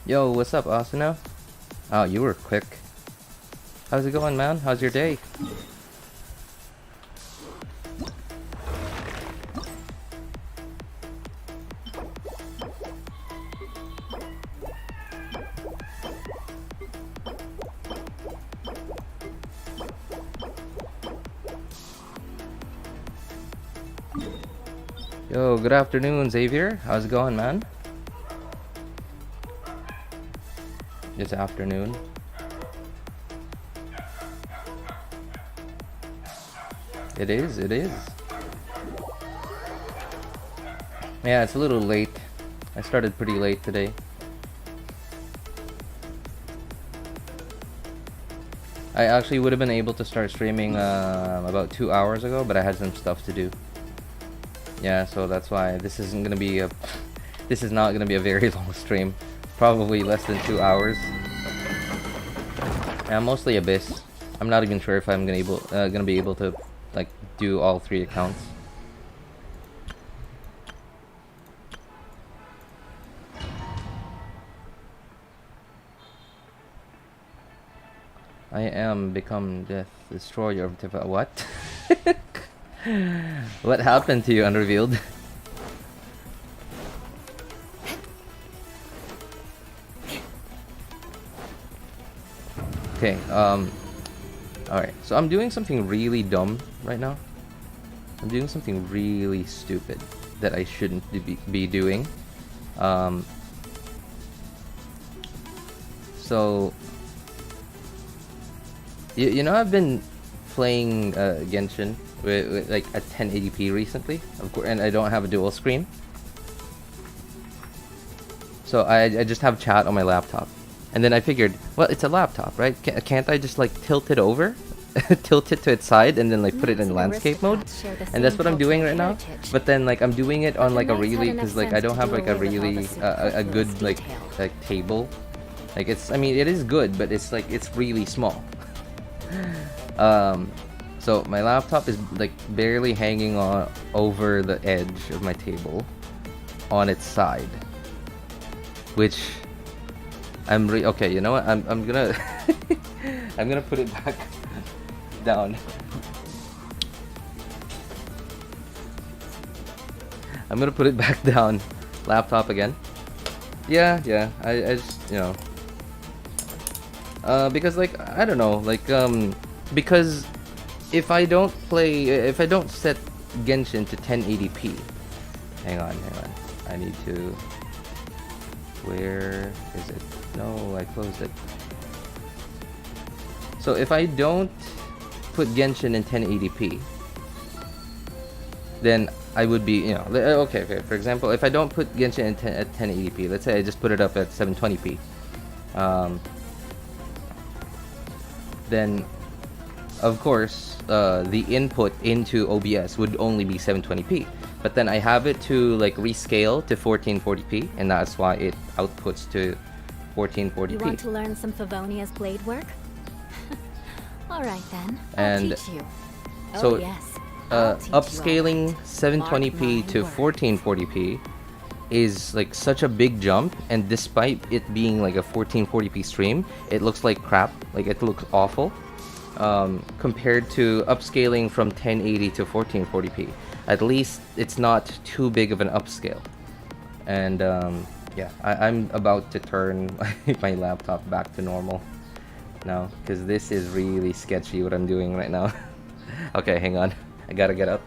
Yo, what's up, Asuna? Oh, you were quick. How's it going, man? How's your day? Yo, good afternoon, Xavier. How's it going, man? It's afternoon. It is. Yeah, it's a little late. I started pretty late today. I actually would have been able to start streaming about 2 hours ago, but I had some stuff to do. Yeah, so that's why this isn't gonna be a. This is not gonna be a very long stream. Probably less than 2 hours. Yeah, mostly Abyss. I'm not even sure if I'm gonna be able to like do all 3 accounts. I am become death destroyer of Tifa. What? What happened to you, Unrevealed? Okay, alright, so I'm doing something really dumb right now. I'm doing something really stupid that I shouldn't be doing. So, you know, I've been playing Genshin with like at 1080p recently, of course, and I don't have a dual screen. So I just have chat on my laptop. And then I figured, well, it's a laptop, right? Can't I just like tilt it over? Tilt it to its side and then like put it in landscape mode? And that's what I'm doing right now. But then like I'm doing it on like a really, because like I don't have like a really a good like table. Like it's, I mean, it is good, but it's like it's really small. So my laptop is like barely hanging on over the edge of my table on its side, which okay, you know what? I'm gonna I'm gonna put it back down. I'm gonna put it back down. Laptop again. Yeah, I just, you know, because like I don't know, like because if I don't set Genshin to 1080p, hang on, I need to. Where is it? No, I closed it. So if I don't put Genshin in 1080p, then I would be, you know, okay. For example, if I don't put Genshin at 1080p, let's say I just put it up at 720p, then of course the input into OBS would only be 720p. But then I have it to like rescale to 1440p, and that's why it outputs to 1440p. You want to learn some Favonia's blade work? Alright then, and I'll teach you. So, oh yes, upscaling 720p to 1440p is like such a big jump, and despite it being like a 1440p stream, it looks like crap. Like it looks awful compared to upscaling from 1080 to 1440p. At least it's not too big of an upscale. And yeah, I'm about to turn my laptop back to normal now, because this is really sketchy what I'm doing right now. Okay, hang on, I gotta get up.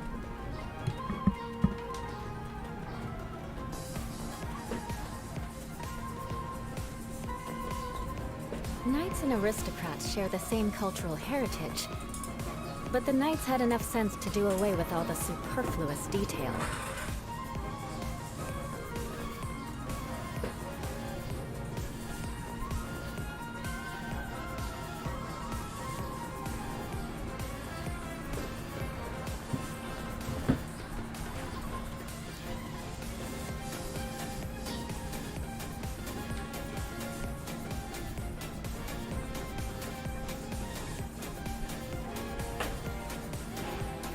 Knights and aristocrats share the same cultural heritage, but the knights had enough sense to do away with all the superfluous detail.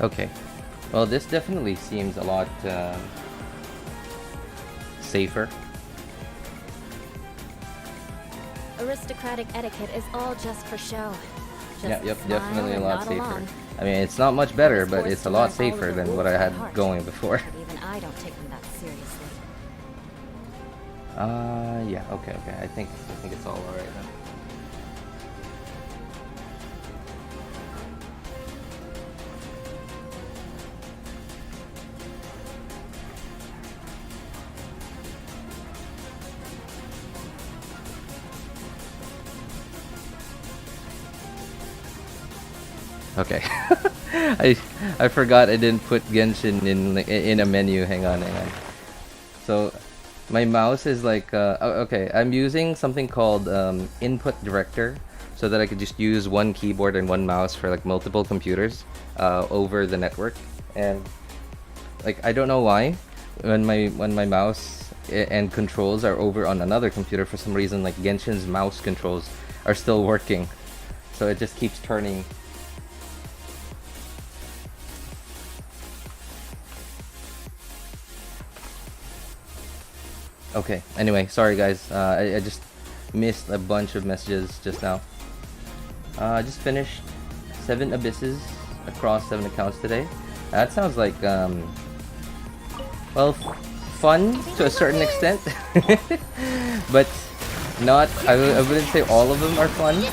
Okay, well, this definitely seems a lot safer. Aristocratic etiquette is all just for show. Yeah, Just yep, smile definitely a and lot nod safer. along. I mean, it's not much better, I was but forced it's to a lot learn all safer of the than what I rules by had heart, going before. But even I don't take them that seriously. Yeah, okay. I think it's all alright then. Okay. I forgot I didn't put Genshin in a menu. Hang on. So my mouse is like okay, I'm using something called input director so that I could just use one keyboard and one mouse for like multiple computers over the network. And like I don't know why when my mouse and controls are over on another computer, for some reason like Genshin's mouse controls are still working. So it just keeps turning. Okay, anyway, sorry guys, I just missed a bunch of messages just now. I just finished 7 abysses across 7 accounts today. That sounds like, well, fun to a certain extent, but not, I wouldn't say all of them are fun.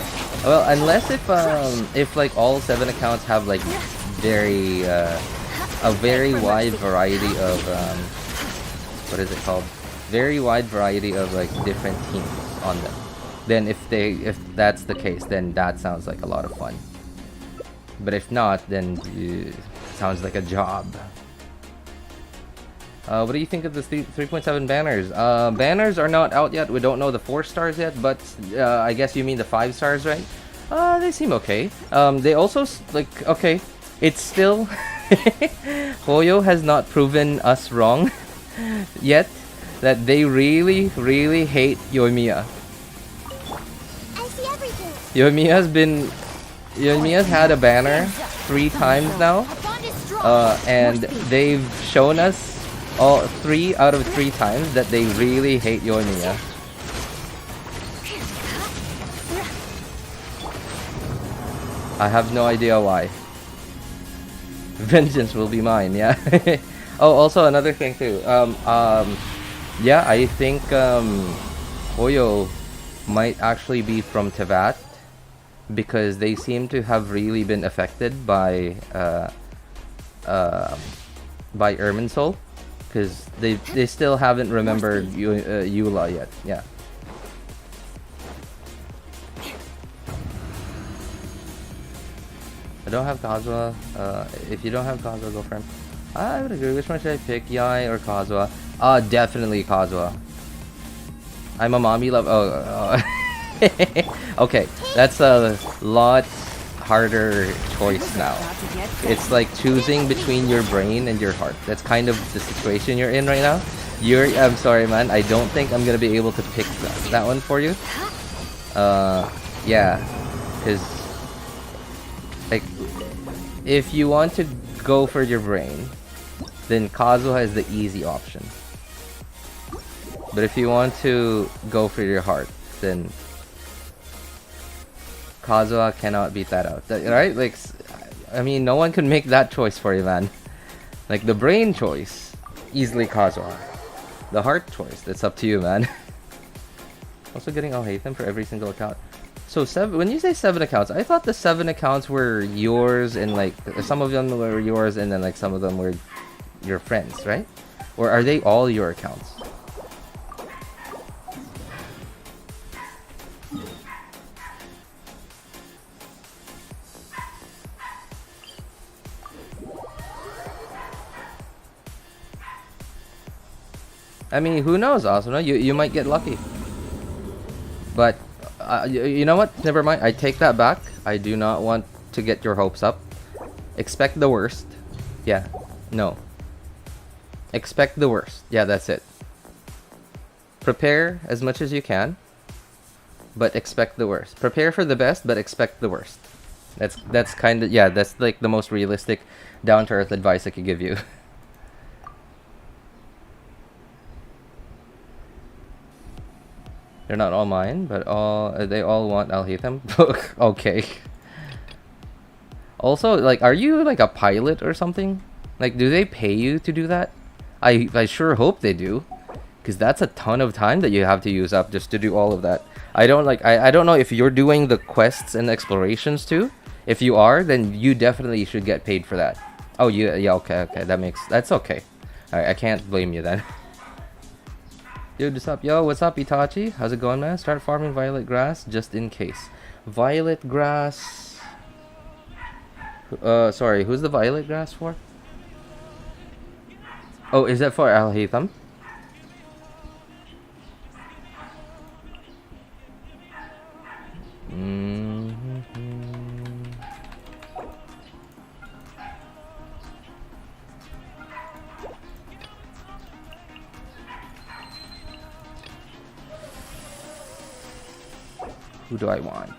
Well, unless if like all 7 accounts have like very, a very wide variety of, what is it called? Very wide variety of like different teams on them. Then if that's the case, then that sounds like a lot of fun. But if not, then it sounds like a job. What do you think of the 3.7 banners? Banners are not out yet. We don't know the 4 stars yet, but I guess you mean the 5 stars, right? They seem okay. They also like okay. It's still Hoyo has not proven us wrong yet. That they really hate Yoimiya. I see everything. Yoimiya's had a banner 3 times now, and they've shown us all 3 out of 3 times that they really hate Yoimiya. I have no idea why. Vengeance will be mine, yeah. Oh, also another thing too. Yeah, I think Hoyo might actually be from Tevat because they seem to have really been affected by Irminsul because they still haven't remembered Eula yet. Yeah. I don't have Kazuha. If you don't have Kazuha, go for him. I would agree. Which one should I pick, Yai or Kazuha? Definitely Kazuha. I'm a mommy love. Okay, that's a lot harder choice now. It's like choosing between your brain and your heart. That's kind of the situation you're in right now. I'm sorry, man. I don't think I'm gonna be able to pick that one for you. Yeah, because like if you want to go for your brain, then Kazuha is the easy option. But if you want to go for your heart, then Kazuha cannot beat that out. Right? Like, I mean, no one can make that choice for you, man. Like, the brain choice, easily Kazuha. The heart choice, that's up to you, man. Also getting Alhaitham for every single account. So, when you say 7 accounts, I thought the 7 accounts were yours and, like, some of them were yours and then, like, some of them were your friends, right? Or are they all your accounts? I mean, who knows, Asuna? You might get lucky. But, you know what? Never mind. I take that back. I do not want to get your hopes up. Expect the worst. Yeah. No. Expect the worst. Yeah, that's it. Prepare as much as you can, but expect the worst. Prepare for the best, but expect the worst. That's kind of, yeah, that's like the most realistic, down-to-earth advice I could give you. They're not all mine, but they all want Alhaitham. Okay. Also, like, are you like a pilot or something? Like, do they pay you to do that? I sure hope they do, because that's a ton of time that you have to use up just to do all of that. I don't know if you're doing the quests and explorations too. If you are, then you definitely should get paid for that. Oh, yeah, okay, that's okay. I can't blame you then. Dude, what's up? Yo, what's up, Itachi? How's it going, man? Start farming violet grass just in case. Violet grass. Sorry, who's the violet grass for? Oh, is that for Alhaitham? Who do I want?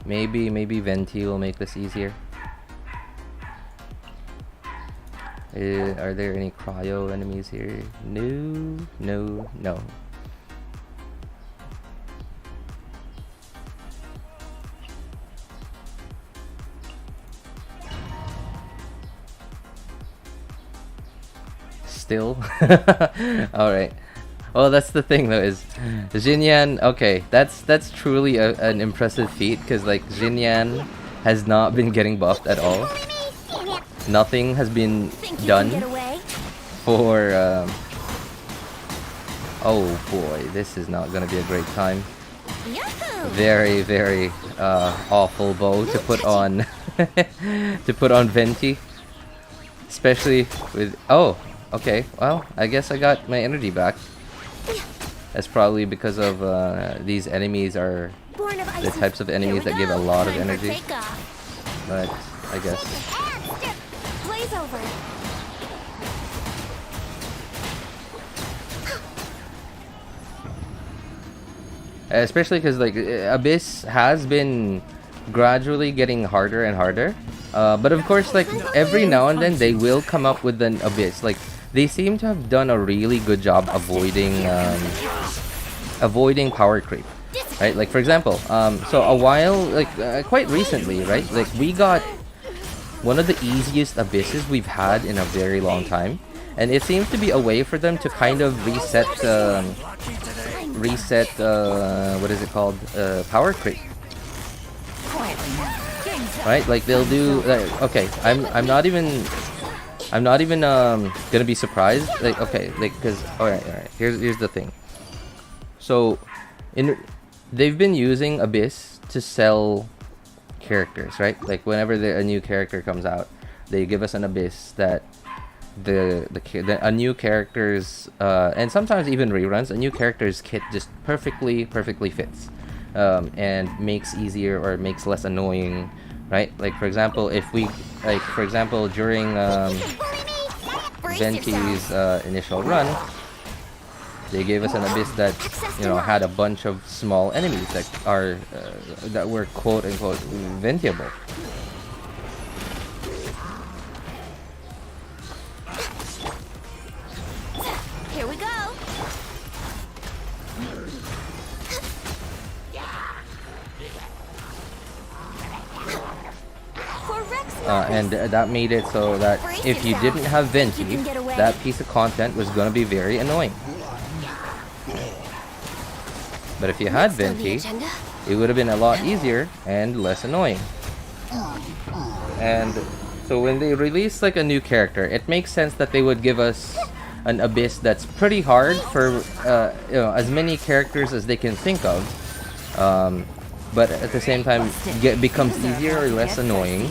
Maybe Venti will make this easier. Are there any cryo enemies here? No. Still? Alright. Well, that's the thing though, is Xinyan, okay, that's truly an impressive feat, because like Xinyan has not been getting buffed at all. Nothing has been done for oh boy, this is not gonna be a great time. Very awful bow to put on to put on Venti, especially with, oh okay, well I guess I got my energy back. That's probably because of these enemies are the types of enemies that give a lot of energy, but I guess especially because like Abyss has been gradually getting harder and harder, but of course like every now and then they will come up with an Abyss. Like they seem to have done a really good job avoiding power creep, right? Like for example, so a while, like quite recently, right? Like we got one of the easiest Abysses we've had in a very long time, and it seems to be a way for them to kind of reset what is it called, power creep, right? Like they'll do okay, I'm not even gonna be surprised, like okay, like because all right, here's the thing. So they've been using Abyss to sell characters, right? Like whenever a new character comes out, they give us an Abyss that a new character's and sometimes even reruns, a new character's kit just perfectly fits, and makes easier or makes less annoying, right? Like for example, during Venti's initial run, they gave us an Abyss that, you know, had a bunch of small enemies that are that were quote unquote ventiable. Here we go. And that made it so that if you didn't have Venti, that piece of content was going to be very annoying. But if you had Venti, it would have been a lot easier and less annoying. And so when they release like a new character, it makes sense that they would give us an Abyss that's pretty hard for you know, as many characters as they can think of, but at the same time becomes easier or less annoying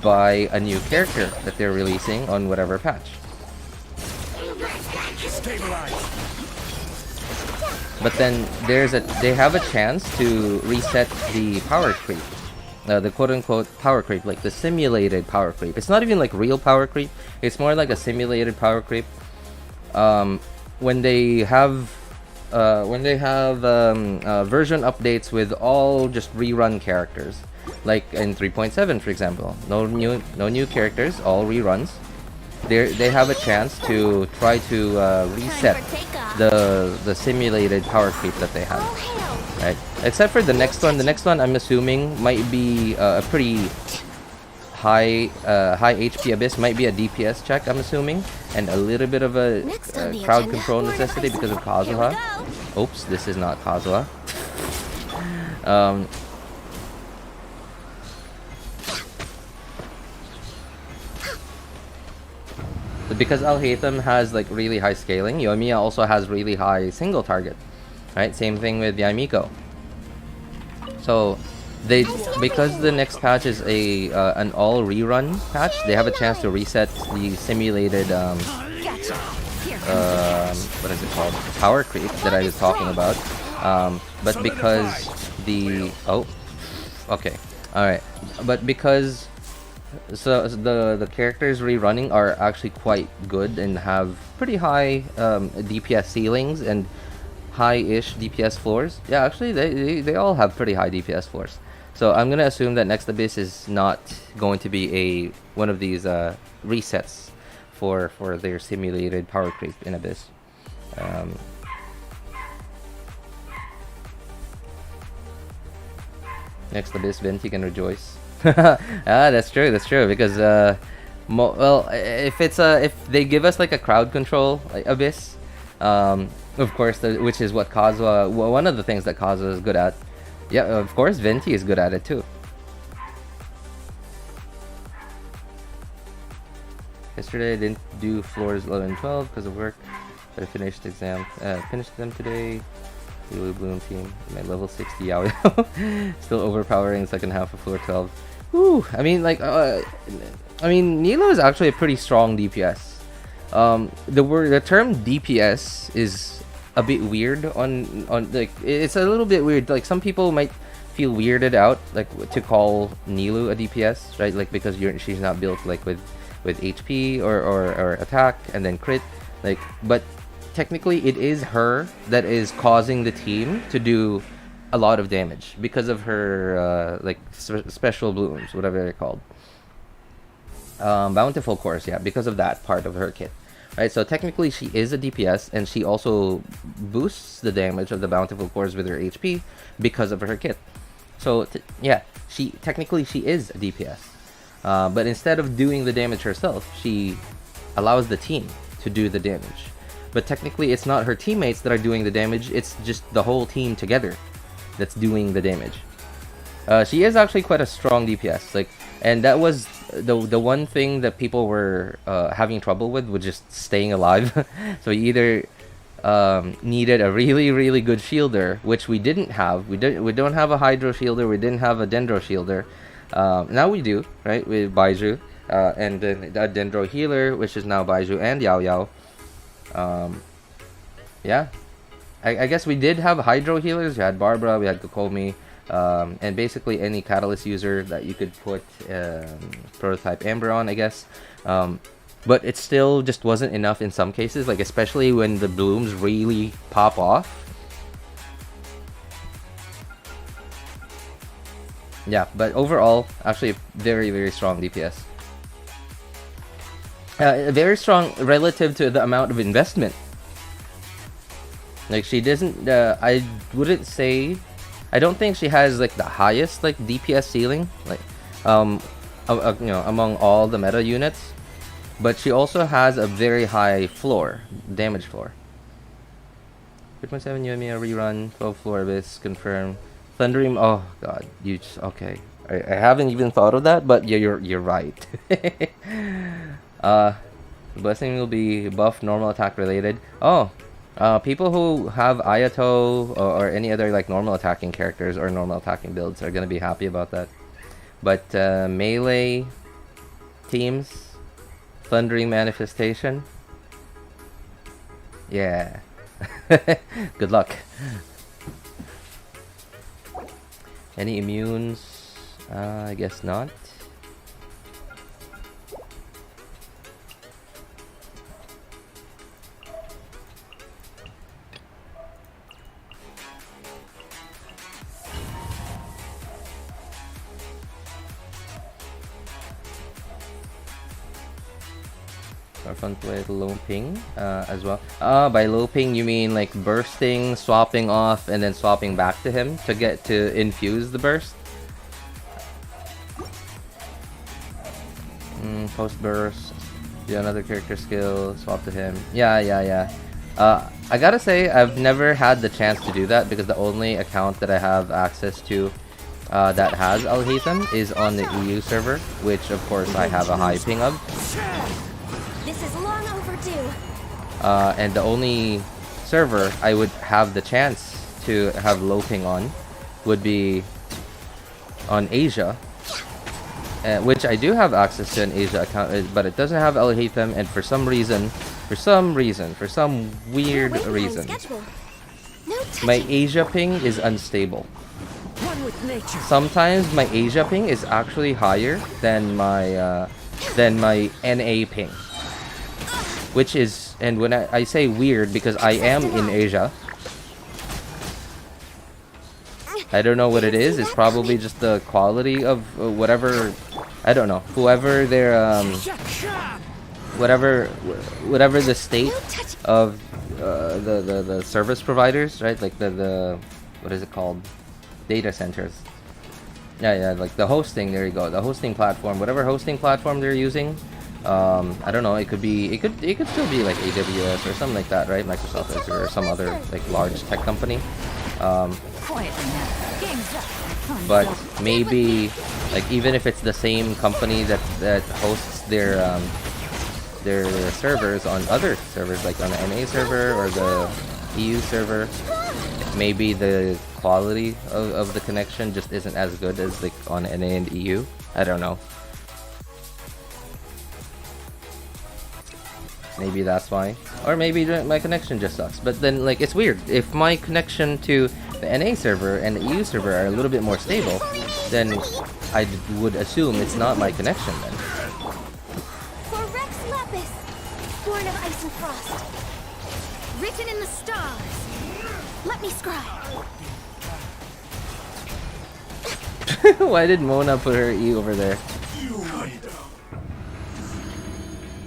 by a new character that they're releasing on whatever patch. But then they have a chance to reset the power creep, the quote-unquote power creep, like the simulated power creep. It's not even like real power creep; it's more like a simulated power creep. When they have version updates with all just rerun characters, like in 3.7 for example, no new characters, all reruns. they have a chance to try to reset the simulated power creep that they had, right? Except for the next one. The next one, I'm assuming, might be a pretty high HP Abyss, might be a DPS check, I'm assuming, and a little bit of a crowd control necessity because of Kazuha. Oops, this is not Kazuha. Because Alhaitham has like really high scaling, Yoimiya also has really high single target, right? Same thing with Miko. So because the next patch is an all rerun patch, they have a chance to reset the simulated what is it called, power creep that I was talking about. But because but because the characters rerunning are actually quite good and have pretty high DPS ceilings and high-ish DPS floors. Yeah, actually they all have pretty high DPS floors. So I'm gonna assume that next Abyss is not going to be one of these resets for their simulated power creep in Abyss. Next Abyss, Venti can rejoice. That's true. That's true. Because if they give us like a crowd control Abyss, of course, which is what Kazuha, one of the things that Kazuha is good at. Yeah, of course, Venti is good at it too. Yesterday I didn't do floors 11 and 12 because of work, but I finished them today. Blue Bloom team, my level 60 Yao. Still overpowering second half of floor 12. Woo! I mean, like, Nilo is actually a pretty strong DPS. The term DPS is a bit weird on like, it's a little bit weird. Like, some people might feel weirded out like to call Nilu a DPS, right? Like, because she's not built like with HP or attack and then crit, like, but technically it is her that is causing the team to do a lot of damage because of her like special blooms, whatever they're called. Bountiful course, yeah, because of that part of her kit, right? So technically she is a DPS, and she also boosts the damage of the bountiful cores with her HP because of her kit. So yeah, technically she is a DPS, but instead of doing the damage herself, she allows the team to do the damage. But technically it's not her teammates that are doing the damage, it's just the whole team together that's doing the damage. She is actually quite a strong DPS, like, and that was the one thing that people were having trouble with just staying alive. So you either needed a really good shielder, which we didn't have. We don't have a Hydro shielder, we didn't have a Dendro shielder. Now we do, right, with Baiju, and then a Dendro healer, which is now Baiju and Yao Yao. Yeah, I guess we did have Hydro healers. We had Barbara, we had Kokomi, and basically any Catalyst user that you could put Prototype Amber on, I guess. But it still just wasn't enough in some cases, like especially when the blooms really pop off. Yeah, but overall, actually very strong DPS. Very strong relative to the amount of investment. Like, she doesn't, I wouldn't say, I don't think she has like the highest like DPS ceiling, like you know, among all the meta units, but she also has a very high floor, damage floor. 3.7 Yoimiya rerun, 12 floor Abyss confirmed. Thundering, oh god, you just, okay. I haven't even thought of that, but yeah, you're right. Blessing will be buff normal attack related. Oh, people who have Ayato or any other like normal attacking characters or normal attacking builds are gonna be happy about that. But melee teams, Thundering Manifestation, yeah. Good luck. Any immunes? I guess not. More fun to play with low ping as well. By low ping you mean like bursting, swapping off, and then swapping back to him to get to infuse the burst? Post burst, do another character skill, swap to him. Yeah. I gotta say, I've never had the chance to do that because the only account that I have access to that has Alhaitham is on the EU server, which of course I have a high ping of. This is long overdue. And the only server I would have the chance to have low ping on would be on Asia, which I do have access to an Asia account, but it doesn't have Alhaitham, and for some weird reason, my Asia ping is unstable. Sometimes my Asia ping is actually higher than my NA ping, which is, and when I say weird because I am in Asia, I don't know what it is. It's probably just the quality of whatever, I don't know, whoever their whatever the state of the service providers, right? Like the what is it called? Data centers. Yeah, like the hosting. There you go. The hosting platform, whatever hosting platform they're using. I don't know. It could still be like AWS or something like that, right? Microsoft Azure or some other like large tech company. But maybe like even if it's the same company that hosts their servers on other servers, like on the NA server or the EU server, maybe the quality of the connection just isn't as good as like on NA and EU. I don't know. Maybe that's why. Or maybe my connection just sucks. But then like it's weird. If my connection to the NA server and the EU server are a little bit more stable, then I would assume it's not my connection then. For Rex Lapis, born of ice and frost, written in the stars. Let me scribe. Why did Mona put her E over there?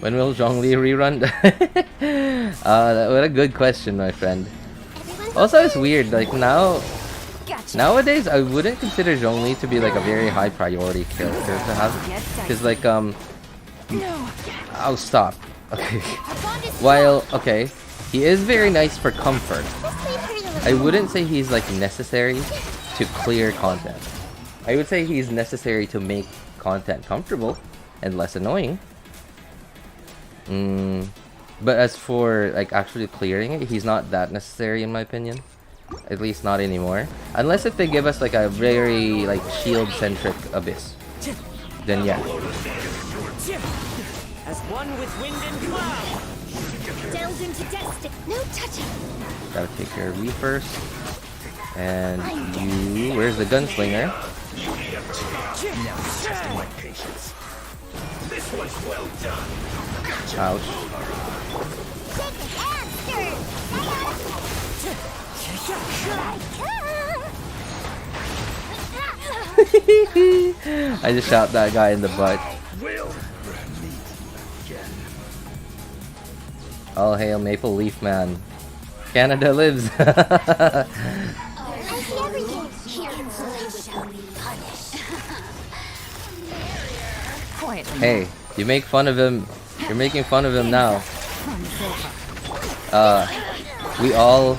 When will Zhongli rerun? What a good question, my friend. Also, it's weird. Like nowadays, I wouldn't consider Zhongli to be like a very high priority character to have, because like I'll stop. Okay. While okay, he is very nice for comfort, I wouldn't say he's like necessary to clear content. I would say he's necessary to make content comfortable and less annoying. But as for like actually clearing it, he's not that necessary in my opinion. At least not anymore. Unless if they give us like a very like shield-centric abyss, then yeah. As one with wind and cloud. Delve into destiny. No touching. Gotta take care of you first. And you, where's the gunslinger? Now it's testing my patience. This was well done. Ouch. I just shot that guy in the butt. All hail Maple Leaf Man. Canada lives. I see everything. Hey, you make fun of him. You're making fun of him now. We all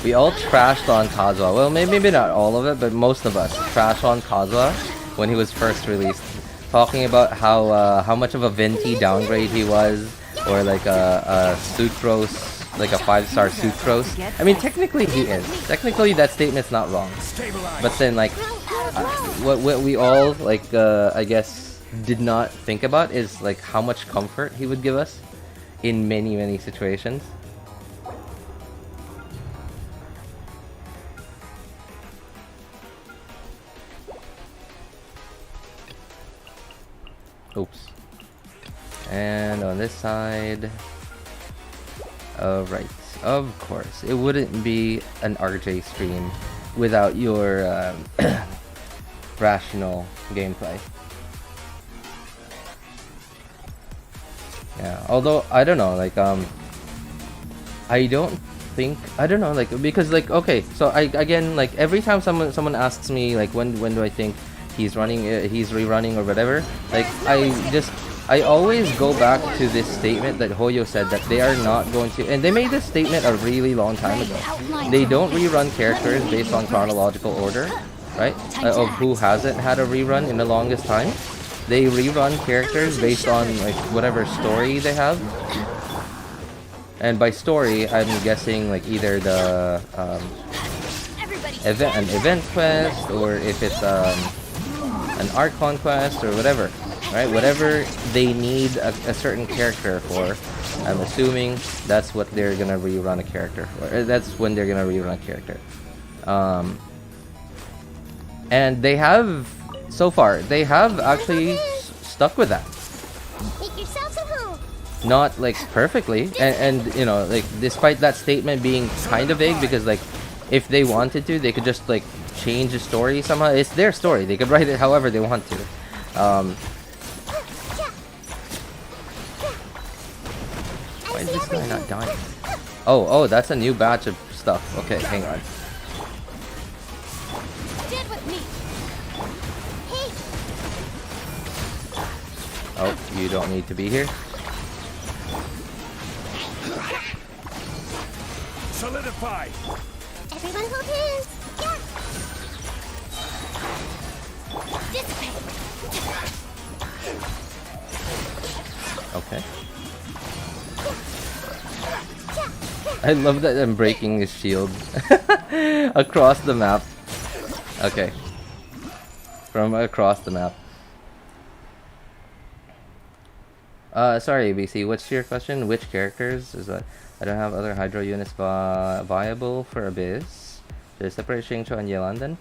trashed on Kazuha. Well, maybe not all of it, but most of us trashed on Kazuha when he was first released, talking about how much of a venti downgrade he was, or like a sucrose, like a 5-star sucrose. I mean, technically he is. Technically that statement's not wrong. But then like what we all like I guess did not think about is like how much comfort he would give us in many situations. Oops. And on this side, right, of course, it wouldn't be an RJ stream without your rational gameplay. Yeah. Although I don't know, like I don't think I don't know, like because like okay, so I again like every time someone asks me like when do I think he's rerunning or whatever, like I always go back to this statement that Hoyo said that they are not going to, and they made this statement a really long time ago. They don't rerun characters based on chronological order, right? Of who hasn't had a rerun in the longest time. They rerun characters based on like whatever story they have. And by story, I'm guessing like either the an event quest, or if it's an arc conquest or whatever, right? Whatever they need a certain character for, I'm assuming that's what they're gonna rerun a character for. That's when they're gonna rerun a character. And they have so far actually stuck with that. Make yourselves at home. Not like perfectly, and you know, like despite that statement being kind of vague, because like if they wanted to, they could just like change the story somehow. It's their story, they could write it however they want to. Why is this guy not dying? Oh, that's a new batch of stuff. Okay, hang on. Stand with me. Hey. Oh, you don't need to be here. Solidify. Everyone hold hands. Yeah. Dissipate. Okay. I love that I'm breaking his shield across the map. Okay. From across the map. Sorry, BC, what's your question? Which characters? Is that I don't have other Hydro units viable for Abyss. Should I separate Xingqiu and Yelan then?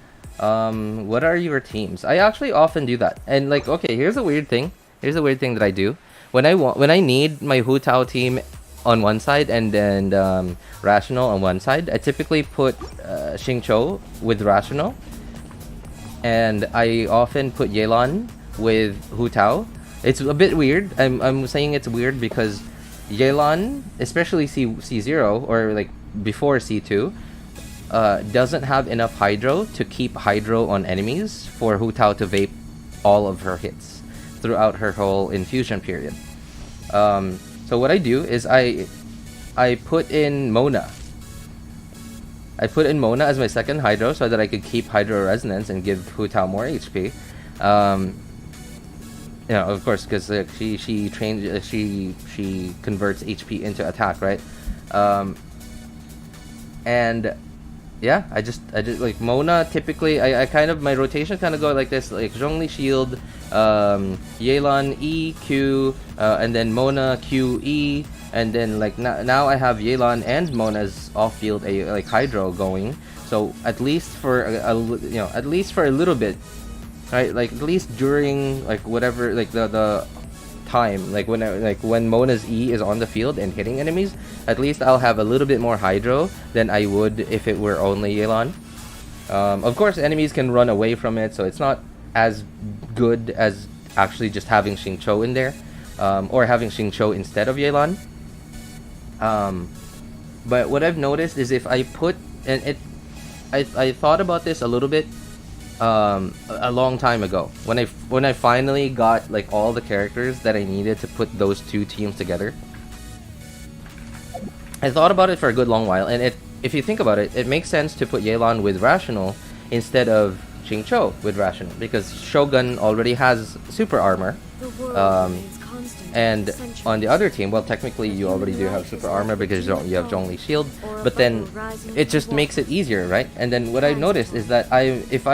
What are your teams? I actually often do that. And like, okay, here's a weird thing. Here's a weird thing that I do. When I need my Hu Tao team on one side and then Rational on one side, I typically put Xingqiu with Rational. And I often put Yelan with Hu Tao. It's a bit weird. I'm saying it's weird because Yelan, especially C0 or like before C2, doesn't have enough Hydro to keep Hydro on enemies for Hu Tao to vape all of her hits throughout her whole infusion period. So what I do is I put in Mona. I put in Mona as my second Hydro so that I could keep Hydro Resonance and give Hu Tao more HP. You know, of course, because she converts HP into attack, right? And yeah, I just like Mona. Typically, I kind of my rotation kind of go like this, like Zhongli shield, Yelan E Q, and then Mona Q E, and then like now I have Yelan and Mona's off field like Hydro going. So at least for a little bit. Right, like at least during like whatever like the time, like when Mona's E is on the field and hitting enemies, at least I'll have a little bit more Hydro than I would if it were only Yelan. Of course, enemies can run away from it, so it's not as good as actually just having Xingqiu in there, or having Xingqiu instead of Yelan. But what I've noticed is if I put I thought about this a little bit. A long time ago when I finally got like all the characters that I needed to put those two teams together. I thought about it for a good long while, and if you think about it, it makes sense to put Yelan with Rational instead of Xingqiu with Rational, because Shogun already has super armor, and on the other team, well, technically you already do have super armor because you have Zhongli shield, but then it just makes it easier, right? And then what I noticed is that if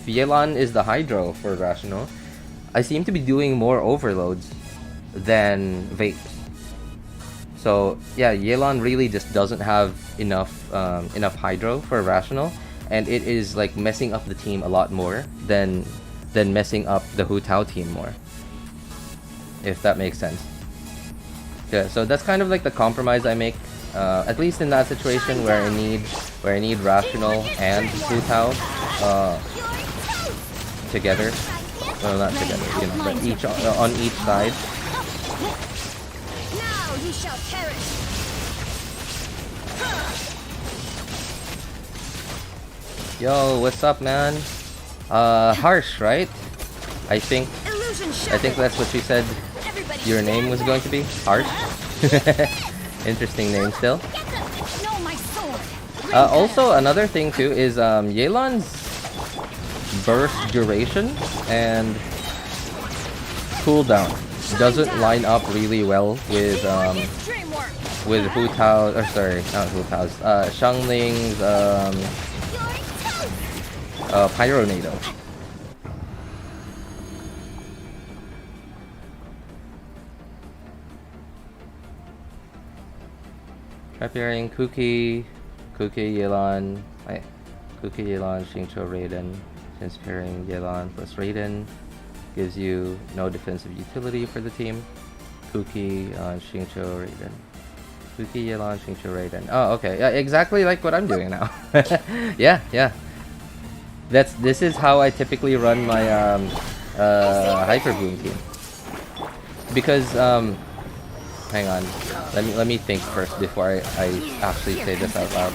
Yelan is the Hydro for Rational, I seem to be doing more overloads than Vapes. So yeah, Yelan really just doesn't have enough Hydro for Rational, and it is like messing up the team a lot more than messing up the Hu Tao team more. If that makes sense. Yeah, so that's kind of like the compromise I make, at least in that situation where I need Rational and Hu Tao together. Well, not together, you know, but each on each side. you shall perish. Yo, what's up, man? Harsh, right? I think that's what you said your name was going to be. Harsh. Interesting name still. Also, another thing too is Yelan's burst duration and cooldown doesn't line up really well with Hu Tao, or sorry, not Hu Tao's, Xiangling's Pyronado. Preparing Kuki, Yelan, Kuki, Yelan, Xingqiu, Raiden. Since pairing Yelan plus Raiden gives you no defensive utility for the team. Kuki, Xingqiu, Raiden. Kuki, Yelan, Xingqiu, Raiden. Oh, okay. Yeah, exactly like what I'm doing now. Yeah. This is how I typically run my Hyper Boom team. Because hang on, let me think first before I actually say this out loud.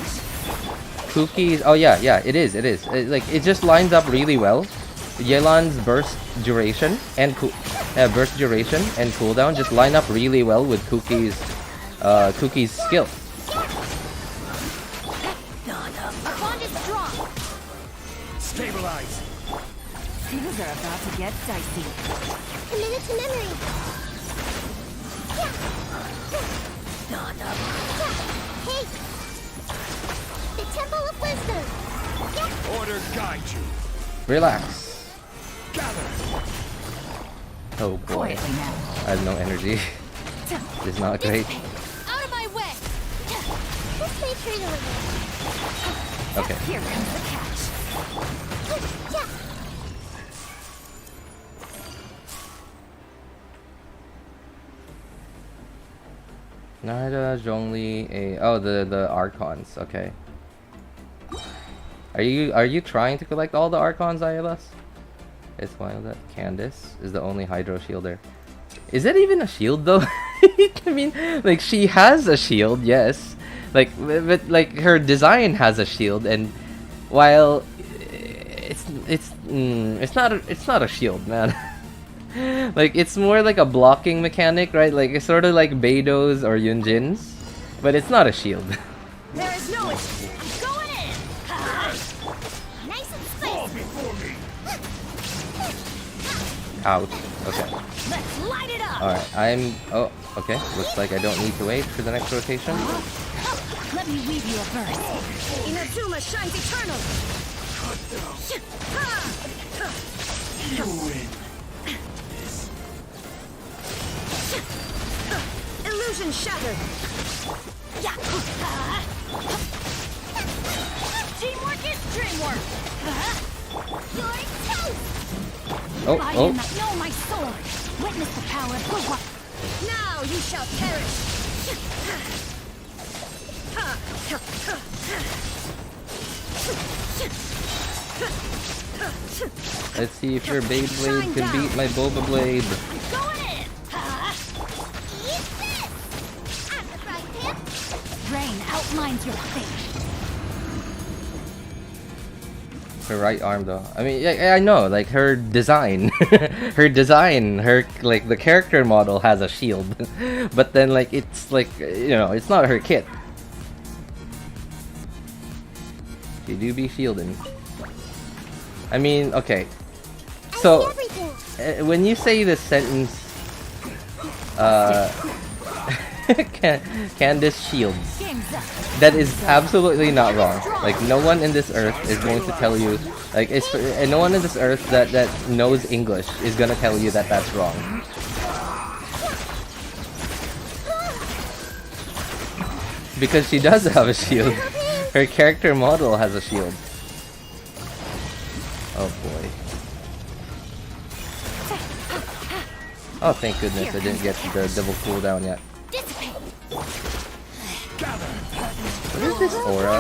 Kuki's, oh yeah, it is. Like it just lines up really well. Yelan's burst duration and cooldown just line up really well with Kuki's skill. Stabilize. Things are about to get dicey. Commit it to memory. Hey! The Temple of Wisdom! Order guide you. Relax. Gather. Oh boy, I have no energy. It's not great. Out of my way! This may treat a little. Okay. Here comes the catch. Narada, Zhongli, the Archons. Okay. Are you trying to collect all the Archons, ILS? It's wild that Candace is the only Hydro Shielder. Is it even a shield though? I mean, like she has a shield, yes. Like, but like her design has a shield, and while it's not a shield, man. Like it's more like a blocking mechanic, right? Like it's sort of like Beido's or Yunjin's, but it's not a shield. There is no issue. I'm going in. Nice and Fall spicy. before me. Ouch. Okay. Let's light it up. All right. Oh, okay. Looks like I don't need to wait for the next rotation. Let me weave you a verse. Inazuma shines eternal. You win. Illusion shattered. Teamwork is dreamwork. Your taste. Oh. Know my sword. Witness the power of the one. Now you shall perish. Let's see if your Beyblade can beat my Boba Blade. I'm going in. Eat this. I'm the frying pan. Rain outlines your fate. Her right arm though. I mean, I know, like her design, her like the character model has a shield, but then like it's like, you know, it's not her kit. She do be shielding. I mean, okay. So when you say this sentence, Candace shields, that is absolutely not wrong. Like no one in this earth is going to tell you, like and no one in this earth that knows English is gonna tell you that that's wrong. Because she does have a shield. Her character model has a shield. Oh boy. Oh, thank goodness I didn't get the double cooldown yet. What is this aura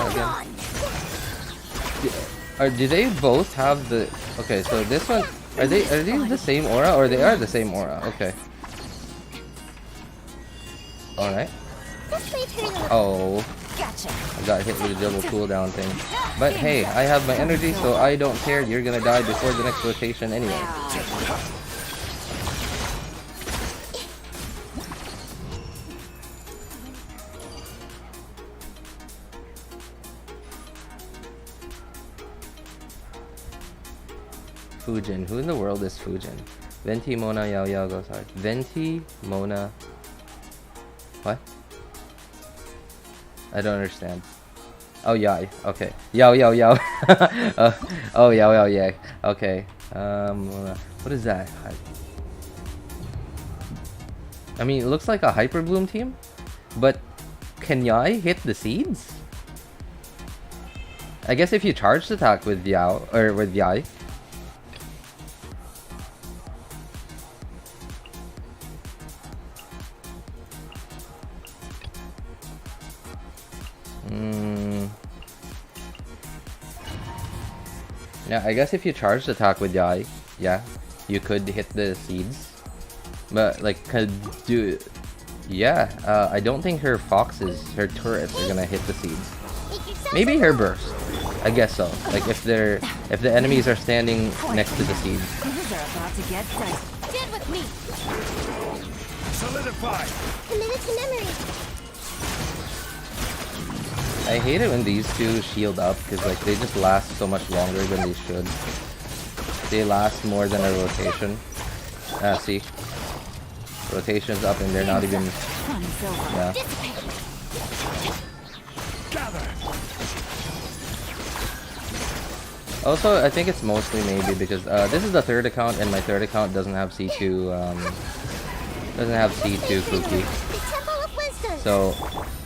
again? Do they both have the... Okay, so this one... Are these the same aura? Or they are the same aura? Okay. Alright. This may turn a little. Oh, Gotcha. I got hit with a double cooldown thing. But hey, I have my energy, so I don't care. You're gonna die before the next rotation anyway. Fujin. Who in the world is Fujin? Venti, Mona, Yao Yao goes hard. Venti, Mona. What? I don't understand. Oh, Yai. Okay. Yao Yao Yao. Oh, Yao Yao yeah. Okay. What is that? I mean, it looks like a Hyper Bloom team, but can Yai hit the seeds? I guess if you charged attack with Yao or with Yai. Yeah, I guess if you charged attack with Yai, yeah, you could hit the seeds. But like, could do, yeah. I don't think her foxes, her turrets, are gonna hit the seeds. Maybe her burst. I guess so. Like if the enemies are standing next to the seeds. These are about to get dicey. Stand with me. Solidify. Committed to memory. I hate it when these two shield up because like they just last so much longer than they should. They last more than a rotation. See, rotation's up and they're not even. Yeah. Also, I think it's mostly maybe because this is the third account and my third account doesn't have C2 Kuki. So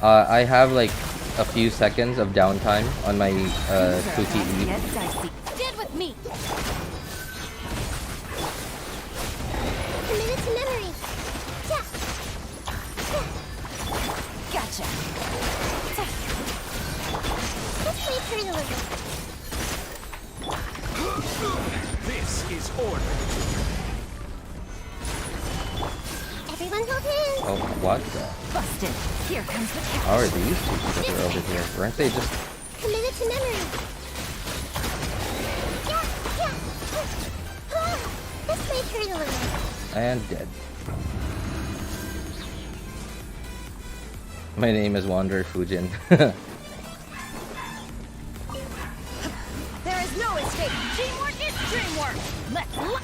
I have like a few seconds of downtime on my Kuki E. Stand with me. Committed to memory. Gotcha. This may turn a little. This is order. Everyone hold hands. Oh, what the? Busted. Here comes the How are these two that are over here? Weren't they just... committed to memory. This may turn a little. and dead. My name is Wanderer Fujin. There is no escape. Teamwork is dreamwork. Let's look.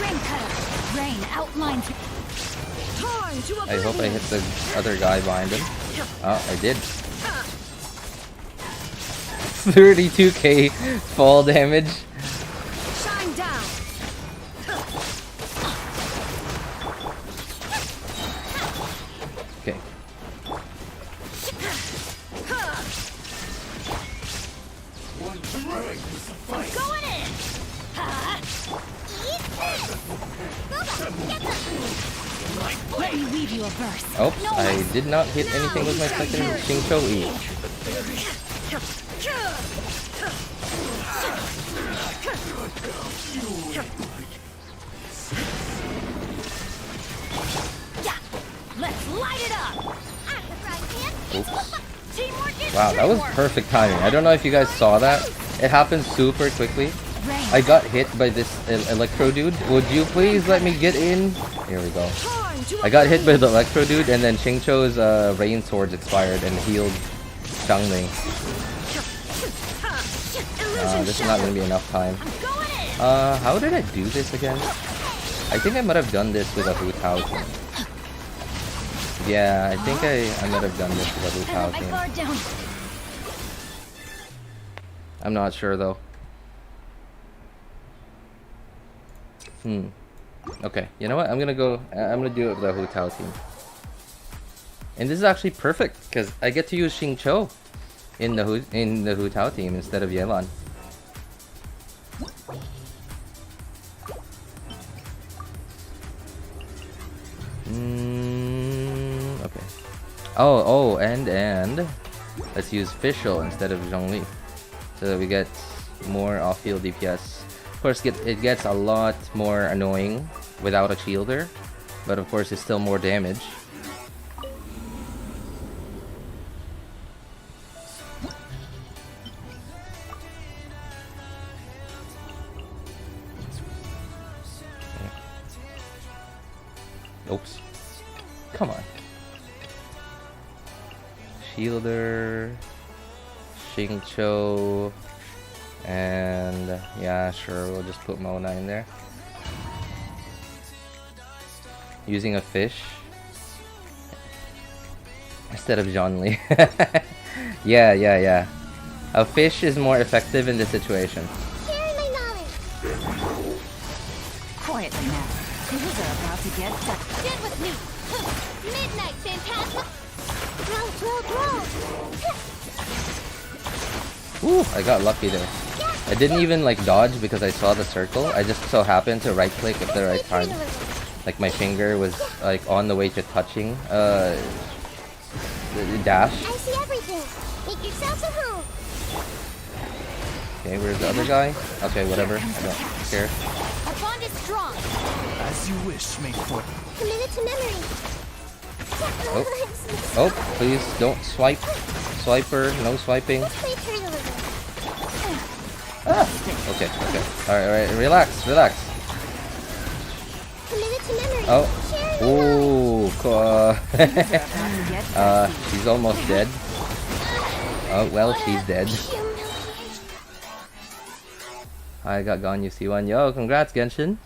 Rain cutter. Rain outlines. Time to I hope I hit the other guy behind him. Oh, I did. 32k fall damage. Shine down. Okay. Going in. Let me weave you a verse. Oh, I did not hit anything with my second Xingqiu E. Let's light it up. Oops. Wow, that was perfect timing. I don't know if you guys saw that. It happened super quickly. I got hit by this electro dude. Would you please let me get in? Here we go. I got hit by the electro dude, and then Xingqiu's rain swords expired and healed Zhangmei. This is not gonna be enough time. How did I do this again? I think I might have done this with a Hu Tao team. Yeah, I think I might have done this with a Hu Tao team. I'm not sure though. Okay, you know what? I'm gonna do it with the Hu Tao team. And this is actually perfect because I get to use Xingqiu in the Hu Tao team instead of Yelan. Okay. Oh, and let's use Fischl instead of Zhongli, so that we get more off-field DPS. Of course, it gets a lot more annoying without a shielder, but of course it's still more damage. Oops. Come on. Shielder, Xingqiu, and yeah, sure, we'll just put Mona in there. Using a fish instead of Zhongli. Yeah. A fish is more effective in this situation. Sharing my knowledge. Quietly now. Things are about to get set. Get with me. Midnight Phantasma. Roll. Ooh, I got lucky there. I didn't even like dodge because I saw the circle. I just so happened to right click at the right time. Like my finger was like on the way to touching the dash. I see everything. Make yourselves at home. Okay, where's the other guy? Okay, whatever. I don't care. Our bond is strong. As you wish, mate foot. Committed to memory. Oh, please don't swipe. Swiper, no swiping. Let's play turn a little. Okay. Alright, relax. Committed to memory. Oh. Sharing my knowledge. Ooh, she's almost dead. Oh, well, she's dead. Humiliation. I got Ganyu C1. Yo, congrats, Genshin.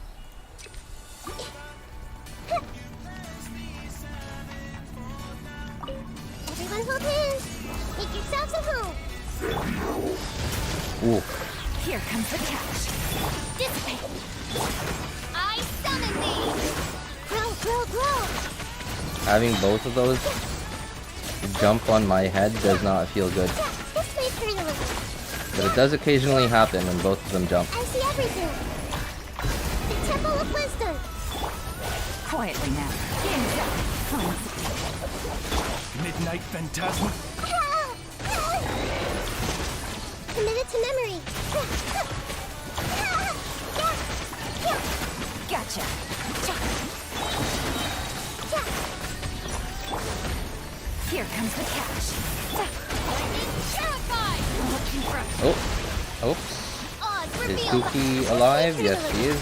Everyone hold hands. Make yourselves at home. Ooh. Here comes the catch. Dissipate. I summon thee. Grow. Having both of those jump on my head does not feel good. Let's play turn a little. But it does occasionally happen when both of them jump. I see everything. The Temple of Wisdom. Quietly now. Things are fun. Midnight Phantasma. Committed to memory. Gotcha. Here comes the catch. Terrified. Oh. Oops. Odds Is revealed. Kuki alive? Yes, she is.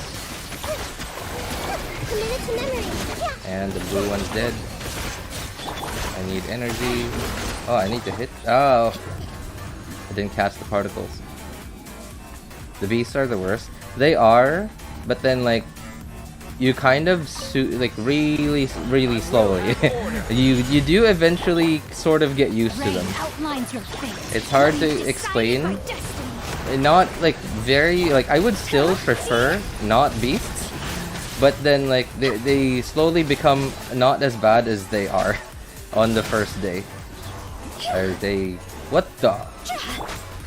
Committed to memory. And the blue one's dead. I need energy. Oh, I need to hit. Oh. I didn't catch the particles. The beasts are the worst. They are, but then like you kind of like really slowly. you do eventually sort of get used to them. Outlines your fate. It's hard to explain. Not like very like I would still prefer not beasts, but then like they slowly become not as bad as they are on the first day. Are they? What the?